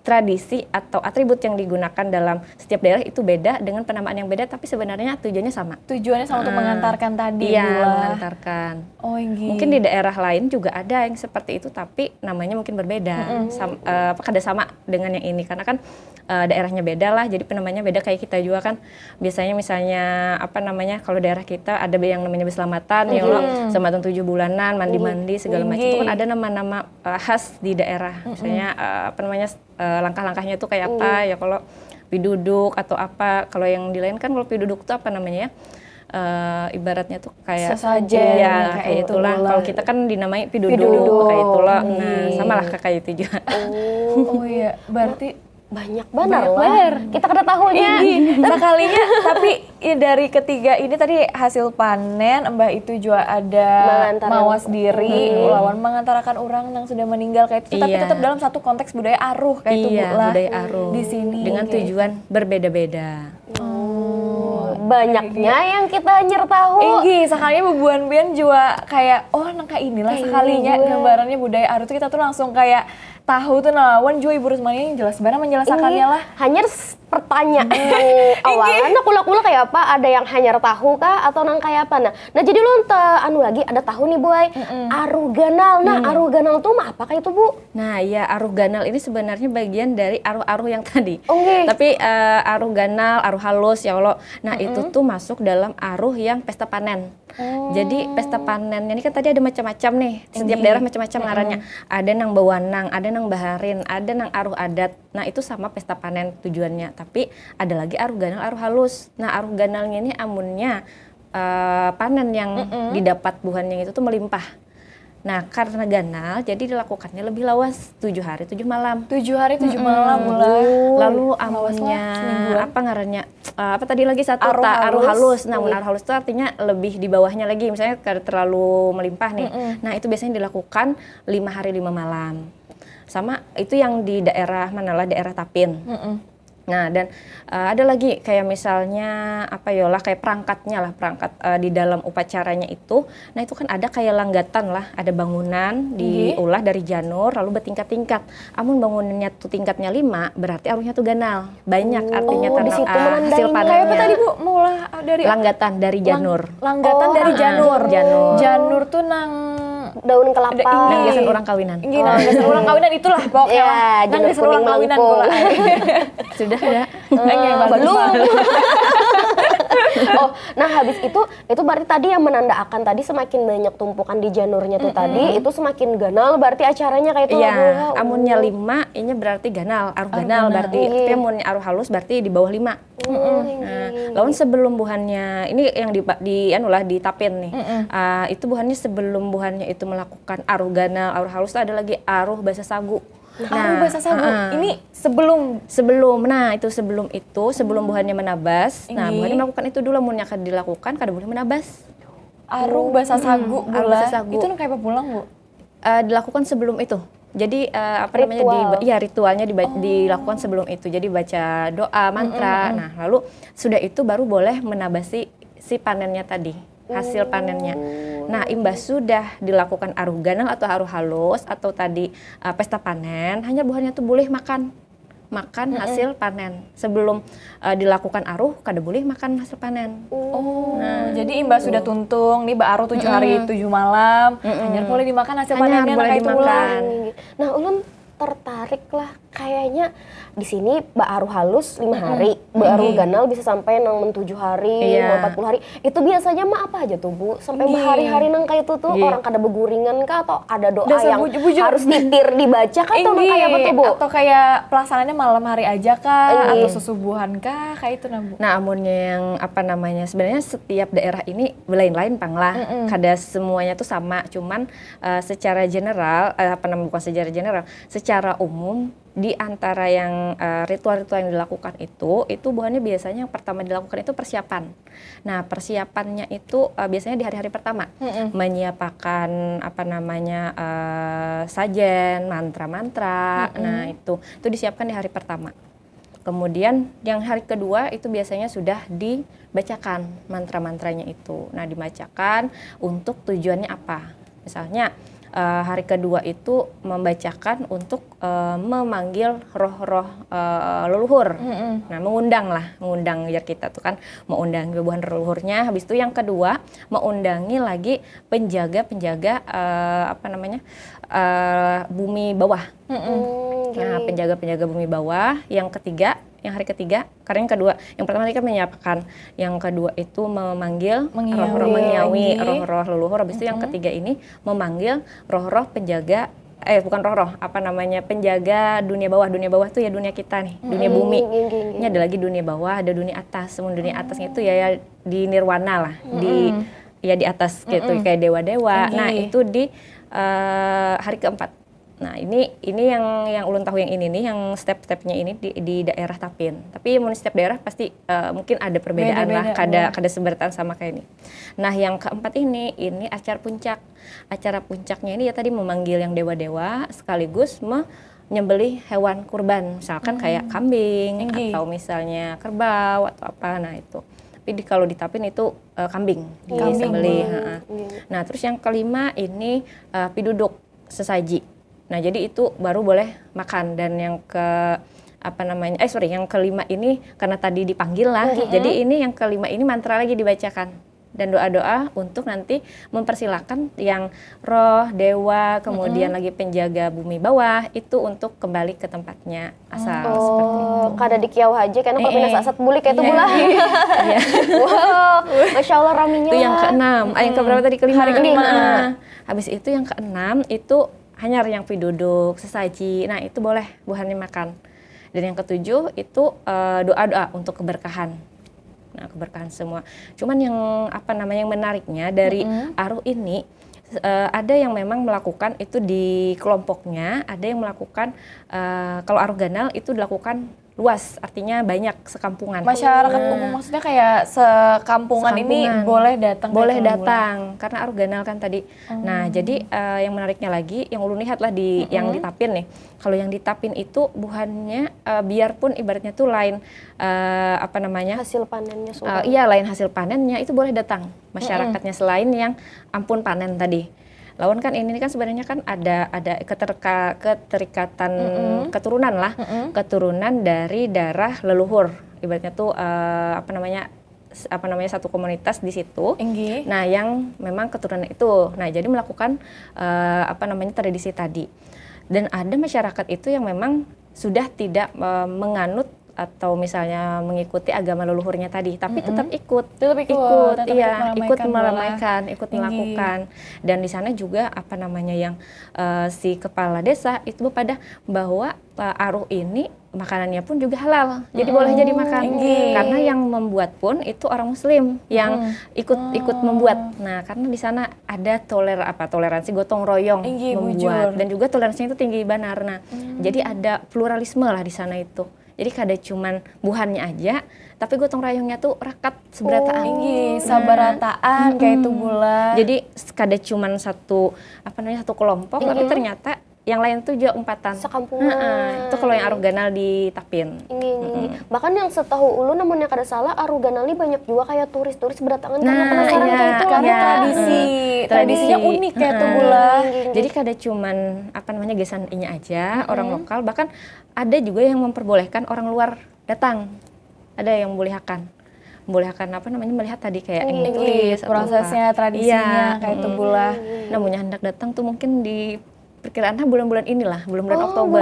tradisi atau atribut yang digunakan dalam setiap daerah itu beda dengan penamaan yang beda, tapi sebenarnya tujuannya sama. Tujuannya sama untuk mengantarkan tadi. Iya, mengantarkan. Oh, gitu. Mungkin di daerah lain juga ada yang seperti itu, tapi namanya mungkin berbeda. Kada sama dengan yang ini, karena kan daerahnya beda lah, jadi penamanya beda. Kayak kita juga kan biasanya misalnya kalau daerah kita ada yang namanya beselamatan, ya Allah, selamatan 7 bulanan, mandi-mandi segala macam, itu kan ada nama-nama khas di daerah. Misalnya langkah-langkahnya itu kayak apa ya, kalau piduduk atau apa. Kalau yang di lain kan kalau piduduk itu ibaratnya tuh kayak sesajen ya, kayak itulah. Kalau kita kan dinamai piduduk. Kayak itulah. Nah, samalah kayak itu juga. Oh iya, berarti banyak banget. Kita kada tahunya. Sekalinya, tapi dari ketiga ini tadi hasil panen, Mbah itu juga ada mawas diri, lawan mengantarkan orang yang sudah meninggal kayak itu, tapi tetap dalam satu konteks budaya aruh kayak itu, Bu lah. Budaya aruh. Di sini dengan tujuan berbeda-beda. Banyaknya yang kita nyertahu. Sekalinya bubuan Bian juga kayak nangka inilah sekalinya gambarannya budaya aruh itu kita tuh langsung kayak tahu tuh lawan juga Ibu Rusmania yang jelas banget menjelaskannya lah. Hanya pertanyaan awalnya kula-kula kayak apa, ada yang hanya tahu kah atau nang kayak apa. Nah jadi lu lagi ada tahu nih boy, aruh ganal. Nah aruh ganal tuh apa kayak itu Bu? Nah ya, aruh ganal ini sebenarnya bagian dari aruh-aruh yang tadi. Tapi aruh ganal, aruh halus ya Allah. Nah itu tuh masuk dalam aruh yang pesta panen. Jadi pesta panennya ini kan tadi ada macam-macam nih. Setiap daerah macam-macam ngarannya. Ada nang bawanang, ada nang baharin, ada nang aruh adat. Nah itu sama pesta panen tujuannya. Tapi ada lagi aruh ganal, aruh halus. Nah aruh ganalnya ini amunnya panen yang didapat buahnya itu tuh melimpah. Nah karena ganal jadi dilakukannya lebih lawas 7 hari 7 malam. 7 hari 7 malam mulai. Lalu amunnya apa ngarannya apa tadi lagi satu aruh halus. Nah aruh halus itu artinya lebih di bawahnya lagi, misalnya kalau terlalu melimpah nih. Nah itu biasanya dilakukan 5 hari 5 malam. Sama itu yang di daerah manalah, daerah Tapin. Nah dan ada lagi kayak misalnya apa yolah kayak perangkatnya lah, perangkat di dalam upacaranya itu. Nah itu kan ada kayak langgatan lah, ada bangunan diolah dari janur lalu bertingkat-tingkat. Amun bangunannya tuh tingkatnya 5 berarti aruhnya tuh ganal. Banyak artinya di situ hasil panennya. Kayak apa tadi Bu? Mulai dari langgatan dari janur. Langgatan dari janur. Janur tuh nang daun kelapa. Nanggasan orang kawinan. Nanggasan orang kawinan itulah pokoknya. Ya, Nanggasan orang kawinan melengkung. pula. Sudah ya? Belum. Oh, nah habis itu berarti tadi yang menandakan tadi semakin banyak tumpukan di janurnya tuh tadi, itu semakin ganal berarti acaranya kayak itu. Iya, amunnya 5, ini berarti ganal, aruh ganal berarti. Tapi amunnya aruh halus berarti di bawah 5. Nah, lawan sebelum buhannya, ini yang di tapin nih. Itu buhannya sebelum buhannya itu melakukan aruh ganal, aruh halus itu ada lagi aruh basa sagu. Aruh basa sagu. Ini sebelum sebelum buhannya menabas. Nah, buhannya melakukan itu dulu, amunnya akan dilakukan kada boleh menabas. Aruh basa sagu aruh basa sagu. Itu kayak apa pulang, Bu? Dilakukan sebelum itu. Jadi ritualnya dilakukan sebelum itu. Jadi baca doa, mantra. Nah, lalu sudah itu baru boleh menabasi si panennya tadi, hasil panennya. Nah, imbas sudah dilakukan aruh ganal atau aruh halus atau tadi pesta panen, hanya buahnya tuh boleh makan hasil panen. Sebelum dilakukan aruh, kada boleh makan hasil panen. Nah, jadi imbas sudah tuntung nih aruh 7 hari 7 malam, hanya boleh dimakan hasil panennya boleh dimakan. Nah, ulun tertarik lah kayaknya di sini aruh halus 5 hari, aruh ganal bisa sampai nang 7 hari, 40 hari. Itu biasanya mah apa aja tuh Bu? Sampai berhari-hari nang kayak itu tuh orang kada beguringan kah atau ada doa yang harus titir dibaca kah atau nang kayak apa tuh Bu? Atau kayak pelaksanaannya malam hari aja kah atau susubuhan kah kayak itu Bu? Nah, amunnya yang apa namanya, sebenarnya setiap daerah ini lain-lain pang lah. Kada semuanya tuh sama, cuman secara general bukan secara general, secara umum di antara yang ritual-ritual yang dilakukan itu buahnya biasanya yang pertama dilakukan itu persiapan. Nah, persiapannya itu biasanya di hari-hari pertama, menyiapkan apa namanya sajen, mantra-mantra. Nah, itu disiapkan di hari pertama. Kemudian yang hari kedua itu biasanya sudah dibacakan mantra-mantranya itu. Nah, dibacakan untuk tujuannya apa? Misalnya hari kedua itu membacakan untuk memanggil roh-roh leluhur. Nah, mengundang biar kita tuh kan mengundang buhan leluhurnya. Habis itu yang kedua mengundangi lagi penjaga bumi bawah. Nah, penjaga bumi bawah. Yang hari ketiga, karena yang pertama tadi kan menyiapkan, yang kedua itu memanggil roh-roh mengiawi, roh-roh leluhur. Habis itu yang ketiga ini memanggil roh-roh penjaga, penjaga dunia bawah. Dunia bawah tuh ya dunia kita nih, dunia bumi. Ini ada lagi dunia bawah, ada dunia atas. Dunia atasnya itu ya di nirwana lah, di atas gitu, kayak dewa-dewa. Nah, itu di hari keempat. Nah, ini yang ulun tahu yang ini nih, yang step-stepnya ini di daerah Tapin. Tapi setiap daerah pasti mungkin ada perbedaan lah, kada seberatan sama kayak ini. Nah, yang keempat ini acara puncak. Acara puncaknya ini ya tadi memanggil yang dewa-dewa sekaligus menyembelih hewan kurban, misalkan kayak kambing atau misalnya kerbau atau apa. Nah, itu. Tapi kalau di Tapin itu kambing disembelih. Nah, terus yang kelima ini piduduk sesaji. Nah, jadi itu baru boleh makan. Dan yang yang kelima ini karena tadi dipanggil lah. Jadi ini yang kelima ini mantra lagi dibacakan dan doa-doa untuk nanti mempersilahkan yang roh, dewa, kemudian lagi penjaga bumi bawah itu untuk kembali ke tempatnya asal seperti itu. Kada dikiau aja karena kalau pindah saat bulik kayak itu pula. Wow, Masya Allah raminya. Itu yang keenam. Yang keberapa tadi? Kelima. Habis itu yang keenam itu hanyar yang piduduk, sesaji. Nah, itu boleh buahannya makan. Dan yang ketujuh itu doa-doa untuk keberkahan. Nah, keberkahan semua. Cuman yang yang menariknya dari Aruh ini, ada yang memang melakukan itu di kelompoknya, ada yang melakukan kalau Aruh Ganal itu dilakukan luas, artinya banyak sekampungan. Masyarakat umum maksudnya kayak sekampungan ini boleh datang. Boleh datang karena Aruh Ganal kan tadi. Nah, jadi yang menariknya lagi yang ulun lihat lah di yang di Tapin nih. Kalau yang di Tapin itu buahannya biarpun ibaratnya tuh lain hasil panennya sudah. Iya, lain hasil panennya itu boleh datang masyarakatnya selain yang ampun panen tadi. Lawan kan ini kan sebenarnya kan ada keterikatan keturunan lah, keturunan dari darah leluhur. Ibaratnya tuh satu komunitas di situ. Nah, yang memang keturunan itu. Nah, jadi melakukan tradisi tadi. Dan ada masyarakat itu yang memang sudah tidak menganut atau misalnya mengikuti agama leluhurnya tadi, tapi tetap ikut meramaikan, ikut melakukan. Dan di sana juga yang si kepala desa itu pada bahwa Aruh ini makanannya pun juga halal, jadi boleh jadi makan. Karena yang membuat pun itu orang Muslim yang ikut membuat. Nah, karena di sana ada toleransi gotong royong membuat, dan juga toleransinya itu tinggi benar. Nah, jadi ada pluralisme lah di sana itu. Jadi kada cuman buahannya aja, tapi gotong royongnya tuh rakat seberataan. Sabarataan kayak itu gula. Jadi kada cuman satu kelompok, tapi ternyata yang lain tuh juga umpatan. Sekampungan. Itu kalau yang Aruh Ganal di Tapin. Bahkan yang setahu ulun namun yang kada salah Aruh Ganal ini banyak juga kayak turis-turis berdatangan karena penasaran kayak itu. Karena tradisinya unik kayak itu gula. Jadi kada cuman gesan inya aja orang lokal, bahkan ada juga yang memperbolehkan orang luar datang. Ada yang membolehkan melihat tadi kayak turis prosesnya, tradisinya kayak itu gula. Namunnya hendak datang tuh mungkin di perkiraannya bulan-bulan inilah, bulan Oktober.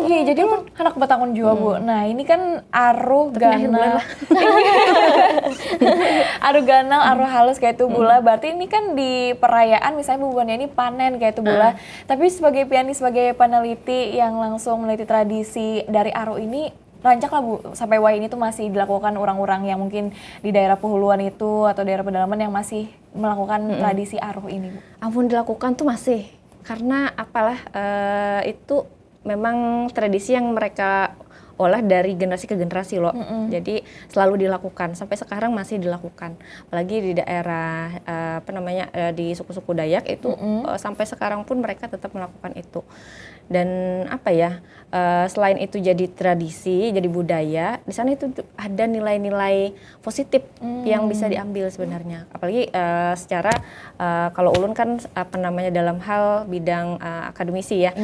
Jadi pun anak Batangon juga Bu. Nah, ini kan Aruh Ganal. Aruh Ganal, Aruh halus kayak itu gula. Berarti ini kan di perayaan misalnya bubuhannya ini panen kayak itu gula. Tapi sebagai sebagai peneliti yang langsung meneliti tradisi dari Aruh ini, rancak lah Bu, sampai wah ini tuh masih dilakukan orang-orang yang mungkin di daerah Puhuluan itu atau daerah pedalaman yang masih melakukan tradisi Aruh ini Bu. Ampun, dilakukan tuh masih. Karena itu memang tradisi yang mereka olah dari generasi ke generasi loh. Jadi selalu dilakukan, sampai sekarang masih dilakukan. Apalagi di daerah di suku-suku Dayak itu sampai sekarang pun mereka tetap melakukan itu. Dan selain itu jadi tradisi, jadi budaya, di sana itu ada nilai-nilai positif yang bisa diambil sebenarnya. Apalagi secara kalau ulun kan dalam hal bidang akademisi ya,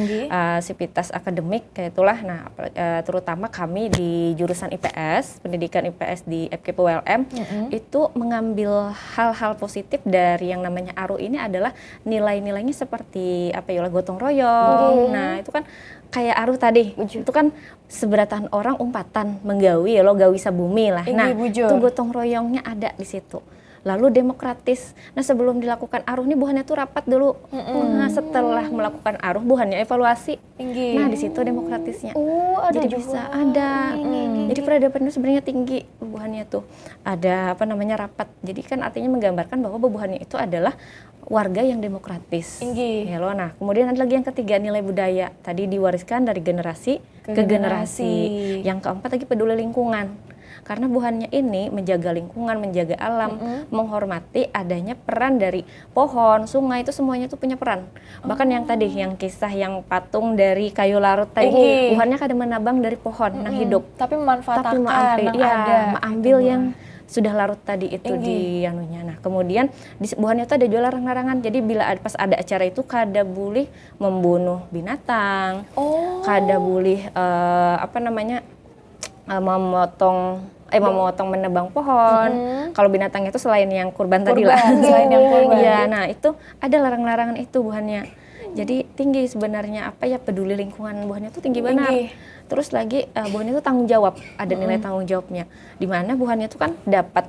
sivitas akademik kayak itulah. Nah, terutama kami di jurusan IPS, pendidikan IPS di FKIP ULM itu mengambil hal-hal positif dari yang namanya Aruh ini adalah nilai-nilainya seperti gotong royong. Nah, itu kan kayak Aruh tadi, itu kan seberataan orang umpatan menggawi gawi sabumi lah. Nah, itu gotong royongnya ada di situ. Lalu demokratis. Nah, sebelum dilakukan Aruh nih buahannya tuh rapat dulu. Nah, setelah melakukan Aruh buahannya evaluasi. Nah, di situ demokratisnya. Jadi bisa ada. Jadi peradaban itu sebenarnya tinggi buahannya tuh. Ada rapat. Jadi kan artinya menggambarkan bahwa buahannya itu adalah warga yang demokratis. Ya loh. Nah, kemudian ada lagi yang ketiga, nilai budaya. Tadi diwariskan dari generasi ke generasi. Yang keempat lagi peduli lingkungan. Karena buahannya ini menjaga lingkungan, menjaga alam, menghormati adanya peran dari pohon, sungai, itu semuanya itu punya peran. Bahkan yang tadi, yang kisah yang patung dari kayu larut tadi, buahannya kadang menabang dari pohon yang hidup. Tapi memanfaatkan, mengambil yang sudah larut tadi itu di anunya. Nah, kemudian di buahannya itu ada juga larang-larangan. Jadi bila pas ada acara itu kada boleh membunuh binatang, kada boleh memotong menebang pohon. Kalau binatangnya itu selain yang kurban tadi lah. Selain yang kurban. Iya, nah itu ada larang-larangan itu buahannya. Jadi tinggi sebenarnya peduli lingkungan buahannya itu tinggi benar. Terus lagi buahannya itu tanggung jawab, ada nilai tanggung jawabnya. Di mana buahannya itu kan dapat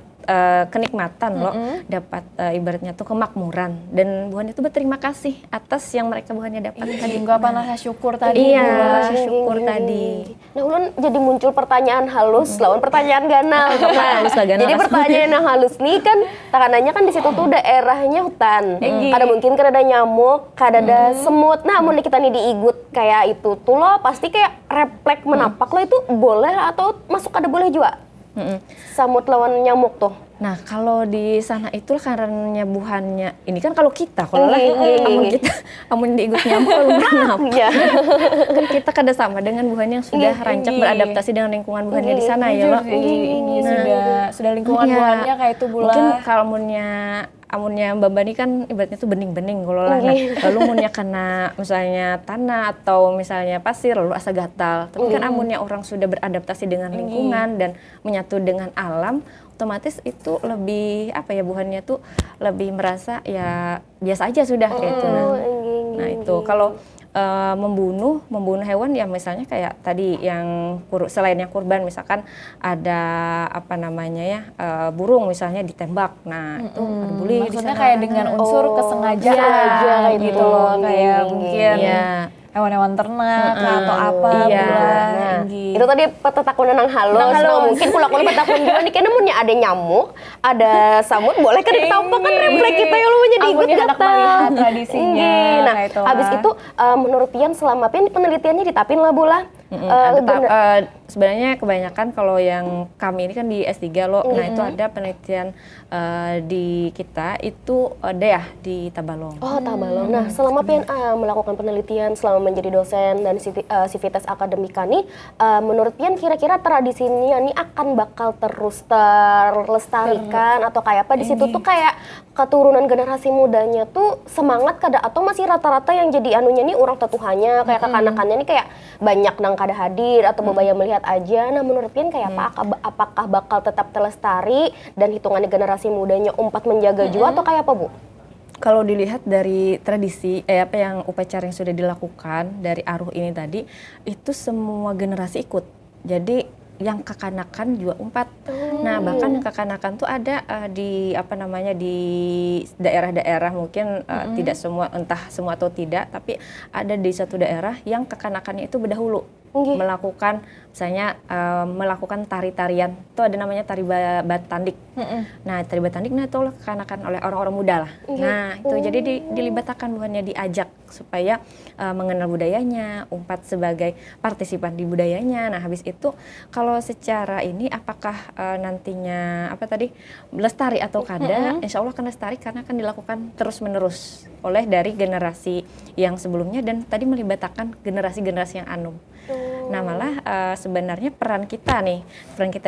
kenikmatan loh, dapat ibaratnya tuh kemakmuran, dan Buhannya tuh berterima kasih atas yang mereka Buhannya dapat tadi. Ungkapan rasa syukur tadi. Iya, Bu. rasa syukur tadi. Nah, ulun jadi muncul pertanyaan halus lawan pertanyaan ganal. Halus lah, ganal. Jadi pertanyaan yang halus nih kan, takanannya kan di situ tuh daerahnya hutan. Ada mungkin kada ada nyamuk, kada ada semut. Nah, mun kita nih diigut kayak itu tuh lo pasti kayak refleks menapak lo itu boleh atau masuk kada boleh juga. Samut lawan nyamuk tuh. Nah, kalau di sana itulah karena Buhannya. Ini kan kalau kita, kalau lah amun diigut nyamuk lu kenapa? Kan kita kada sama dengan Buhannya yang sudah rancak beradaptasi dengan lingkungan Buhannya di sana ya loh. Sudah lingkungan Buhannya kayak itu Bula. Mungkin kalau amunnya Mbak Bani kan ibaratnya tuh bening-bening kalau lah. Nah, lalu amunnya kena misalnya tanah atau misalnya pasir lalu asa gatal. Tapi kan amunnya orang sudah beradaptasi dengan lingkungan dan menyatu dengan alam, otomatis itu lebih Buhannya tuh lebih merasa ya biasa aja sudah kayak itu. Nah itu kalau membunuh hewan ya misalnya kayak tadi yang selain yang kurban misalkan ada burung misalnya ditembak. Nah itu ada bully. Maksudnya kayak dengan unsur kesengajaan gitu loh, kayak mungkin hewan-hewan ternak atau apa. Itu tadi petatakun nang halus. Mungkin kula-kula petakun juga nih kayaknya munnya ada nyamuk, ada samut boleh kan ditampak kan refleks kita yang lu jadi ikut gatal. Tradisinya. Nah, habis itu menurut Pian selama Pian penelitiannya ditapin lah Bula. Sebenarnya kebanyakan kalau yang kami ini kan di S3 loh. Nah, itu ada penelitian di kita itu ada ya di Tabalong. Oh, Tabalong. Nah, selama Pian melakukan penelitian selama menjadi dosen dan Civitas Akademika nih, menurut Pian kira-kira tradisinya nih akan bakal terus terlestarikan atau kayak apa di situ tuh kayak keturunan generasi mudanya tuh semangat kada atau masih rata-rata yang jadi anunya nih orang tetuhannya kayak kekanakannya nih kayak banyak nang kada hadir atau bebaya melihat aja. Nah, menurut Pian kayak apakah bakal tetap terlestari dan hitungannya generasi mudanya umpat menjaga juga atau kayak apa, Bu? Kalau dilihat dari tradisi yang upacara yang sudah dilakukan dari Aruh ini tadi, itu semua generasi ikut. Jadi yang kekanakan juga umpat. Nah, bahkan yang kekanakan tuh ada di daerah-daerah mungkin tidak semua, entah semua atau tidak, tapi ada di satu daerah yang kekanakannya itu berdahulu melakukan misalnya melakukan tari-tarian. Itu ada namanya tari batandik. Nah, tari batandik itu kekanakan oleh orang-orang muda lah. Nah, itu jadi dilibatkan Buhannya, diajak supaya mengenal budayanya, umpat sebagai partisipan di budayanya. Nah, habis itu kalau secara ini apakah nantinya lestari atau kada? Insya Allah akan lestari karena akan dilakukan terus-menerus oleh dari generasi yang sebelumnya dan tadi melibatkan generasi-generasi yang anum. Nah, malah sebenarnya peran kita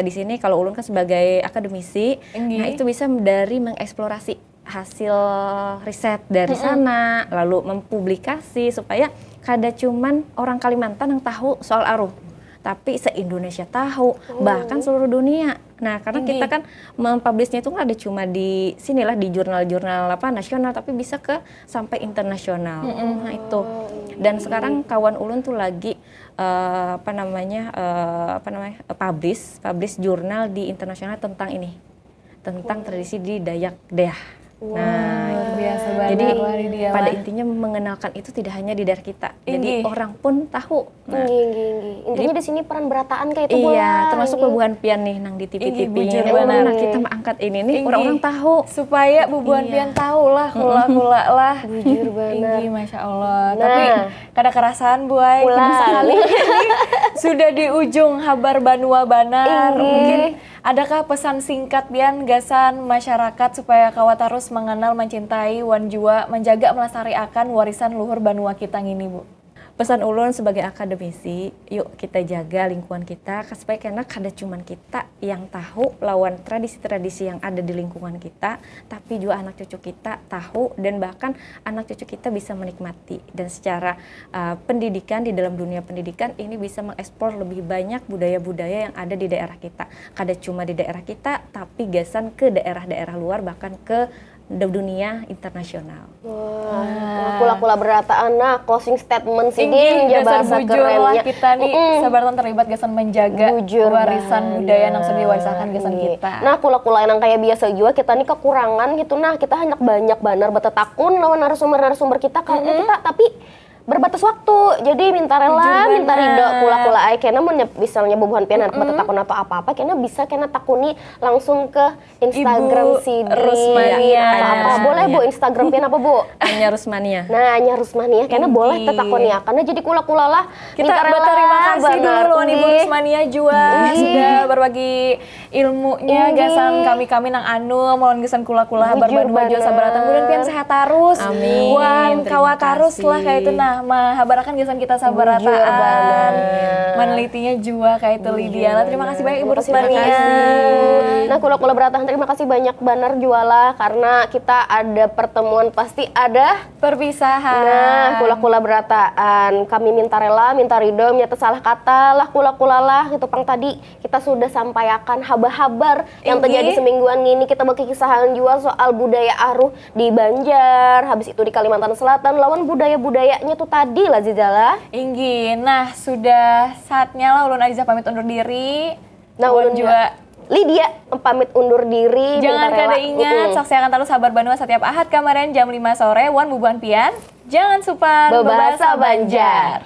di sini kalau ulun kan sebagai akademisi, nah itu bisa dari mengeksplorasi hasil riset dari sana, lalu mempublikasi supaya kada cuman orang Kalimantan yang tahu soal Aruh, tapi se-Indonesia tahu, bahkan seluruh dunia. Nah, karena kita kan mempublishnya itu kan ada cuma di sinilah di jurnal-jurnal nasional, tapi bisa sampai internasional. Nah, itu. Dan sekarang kawan ulun tuh lagi publish jurnal di internasional tentang ini. Tentang tradisi di Dayak Deah. Nah, luar biasa banget. Jadi pada intinya mengenalkan itu tidak hanya di daerah kita, jadi orang pun tahu. Nah, intinya di sini peran berataan kayak itu iya, termasuk Bubuhan Pian nih nang di TV-TV. Nah, kita mengangkat ini nih orang-orang tahu supaya Bubuhan Pian tahu lah, kula lah. Bujur banget. Masya Allah. Tapi kada kerasaan buai sekali sudah di ujung Habar Banua Banar. Mungkin adakah pesan singkat Pian gasan masyarakat supaya kawat terus mengenal, mencintai, wan jua, menjaga, melestarikan warisan luhur Banua kita ini, Bu? Pesan ulun sebagai akademisi, yuk kita jaga lingkungan kita supaya karena kada cuman kita yang tahu lawan tradisi-tradisi yang ada di lingkungan kita, tapi juga anak cucu kita tahu dan bahkan anak cucu kita bisa menikmati. Dan secara pendidikan, di dalam dunia pendidikan ini bisa mengeksplor lebih banyak budaya-budaya yang ada di daerah kita. Kada cuma di daerah kita, tapi gasan ke daerah-daerah luar, bahkan ke dunia internasional. Wah, kula-kula berataan. Nah, closing statement sih Inggih, dia dasar bahasa bujur lah kerennya. kita nih sabaratan terlibat gasan menjaga Bujur warisan banget. budaya yang sudah diwariskan gasan kita. Nah, kula-kula yang kayak biasa juga kita nih kekurangan gitu. Nah, kita hanya banyak banar batatakun lawan narasumber-narasumber kita karena kita tapi berbatas waktu. Jadi minta rela, minta ridho kula-kula ai kena mun misalnya bobohan pian harap batatakun atau apa-apa kena bisa kena takuni langsung ke Instagram Ibu Sidri. Rusmania. Apa boleh Bu Instagram pian apa Bu? Anya Rusmania. Nah, Anya Rusmania karena boleh tetakuni karena jadi kula-kula lah Kita minta rela. berterima kasih dulu loh Ibu Inggih. Rusmania juga sudah berbagi ilmunya gasan kami-kami nang anu mohon gasan kula-kula Bujur habar baju bener. sabaratan kemudian pian sehat terus. Amin. Wan Terima kawa terus lah kasih. kayak itu nah habarakan gasan kita Bujur sabarataan. banget. Menelitinya juga kayak itu Lydia. Lah, terima kasih banyak Ibu Terima Rusmania. kasih. Nah, kula-kula beratahan terima kasih banyak banar jualah karena kita ada pertemuan pasti ada. Perpisahan. Nah, kula-kula berataan kami minta rela, minta ridho, menyata salah kata lah kula-kula lah gitu pang tadi kita sudah sampaikan habar-habar yang Inggih. terjadi semingguan ini kita bagi kisahan jual soal budaya aruh di Banjar, habis itu di Kalimantan Selatan lawan budaya-budayanya tuh tadi lah Zizala. Inggi, nah sudah saatnya lah Ulun Aziza pamit undur diri. Nah, Ulun ulun juga Lydia pamit undur diri. Jangan minta rela. kada ingat, saksikan terus Sabar Banua setiap Ahad kemarin jam 5 sore, Wan Bubuhan Pian. Jangan supan Bebasa Banjar.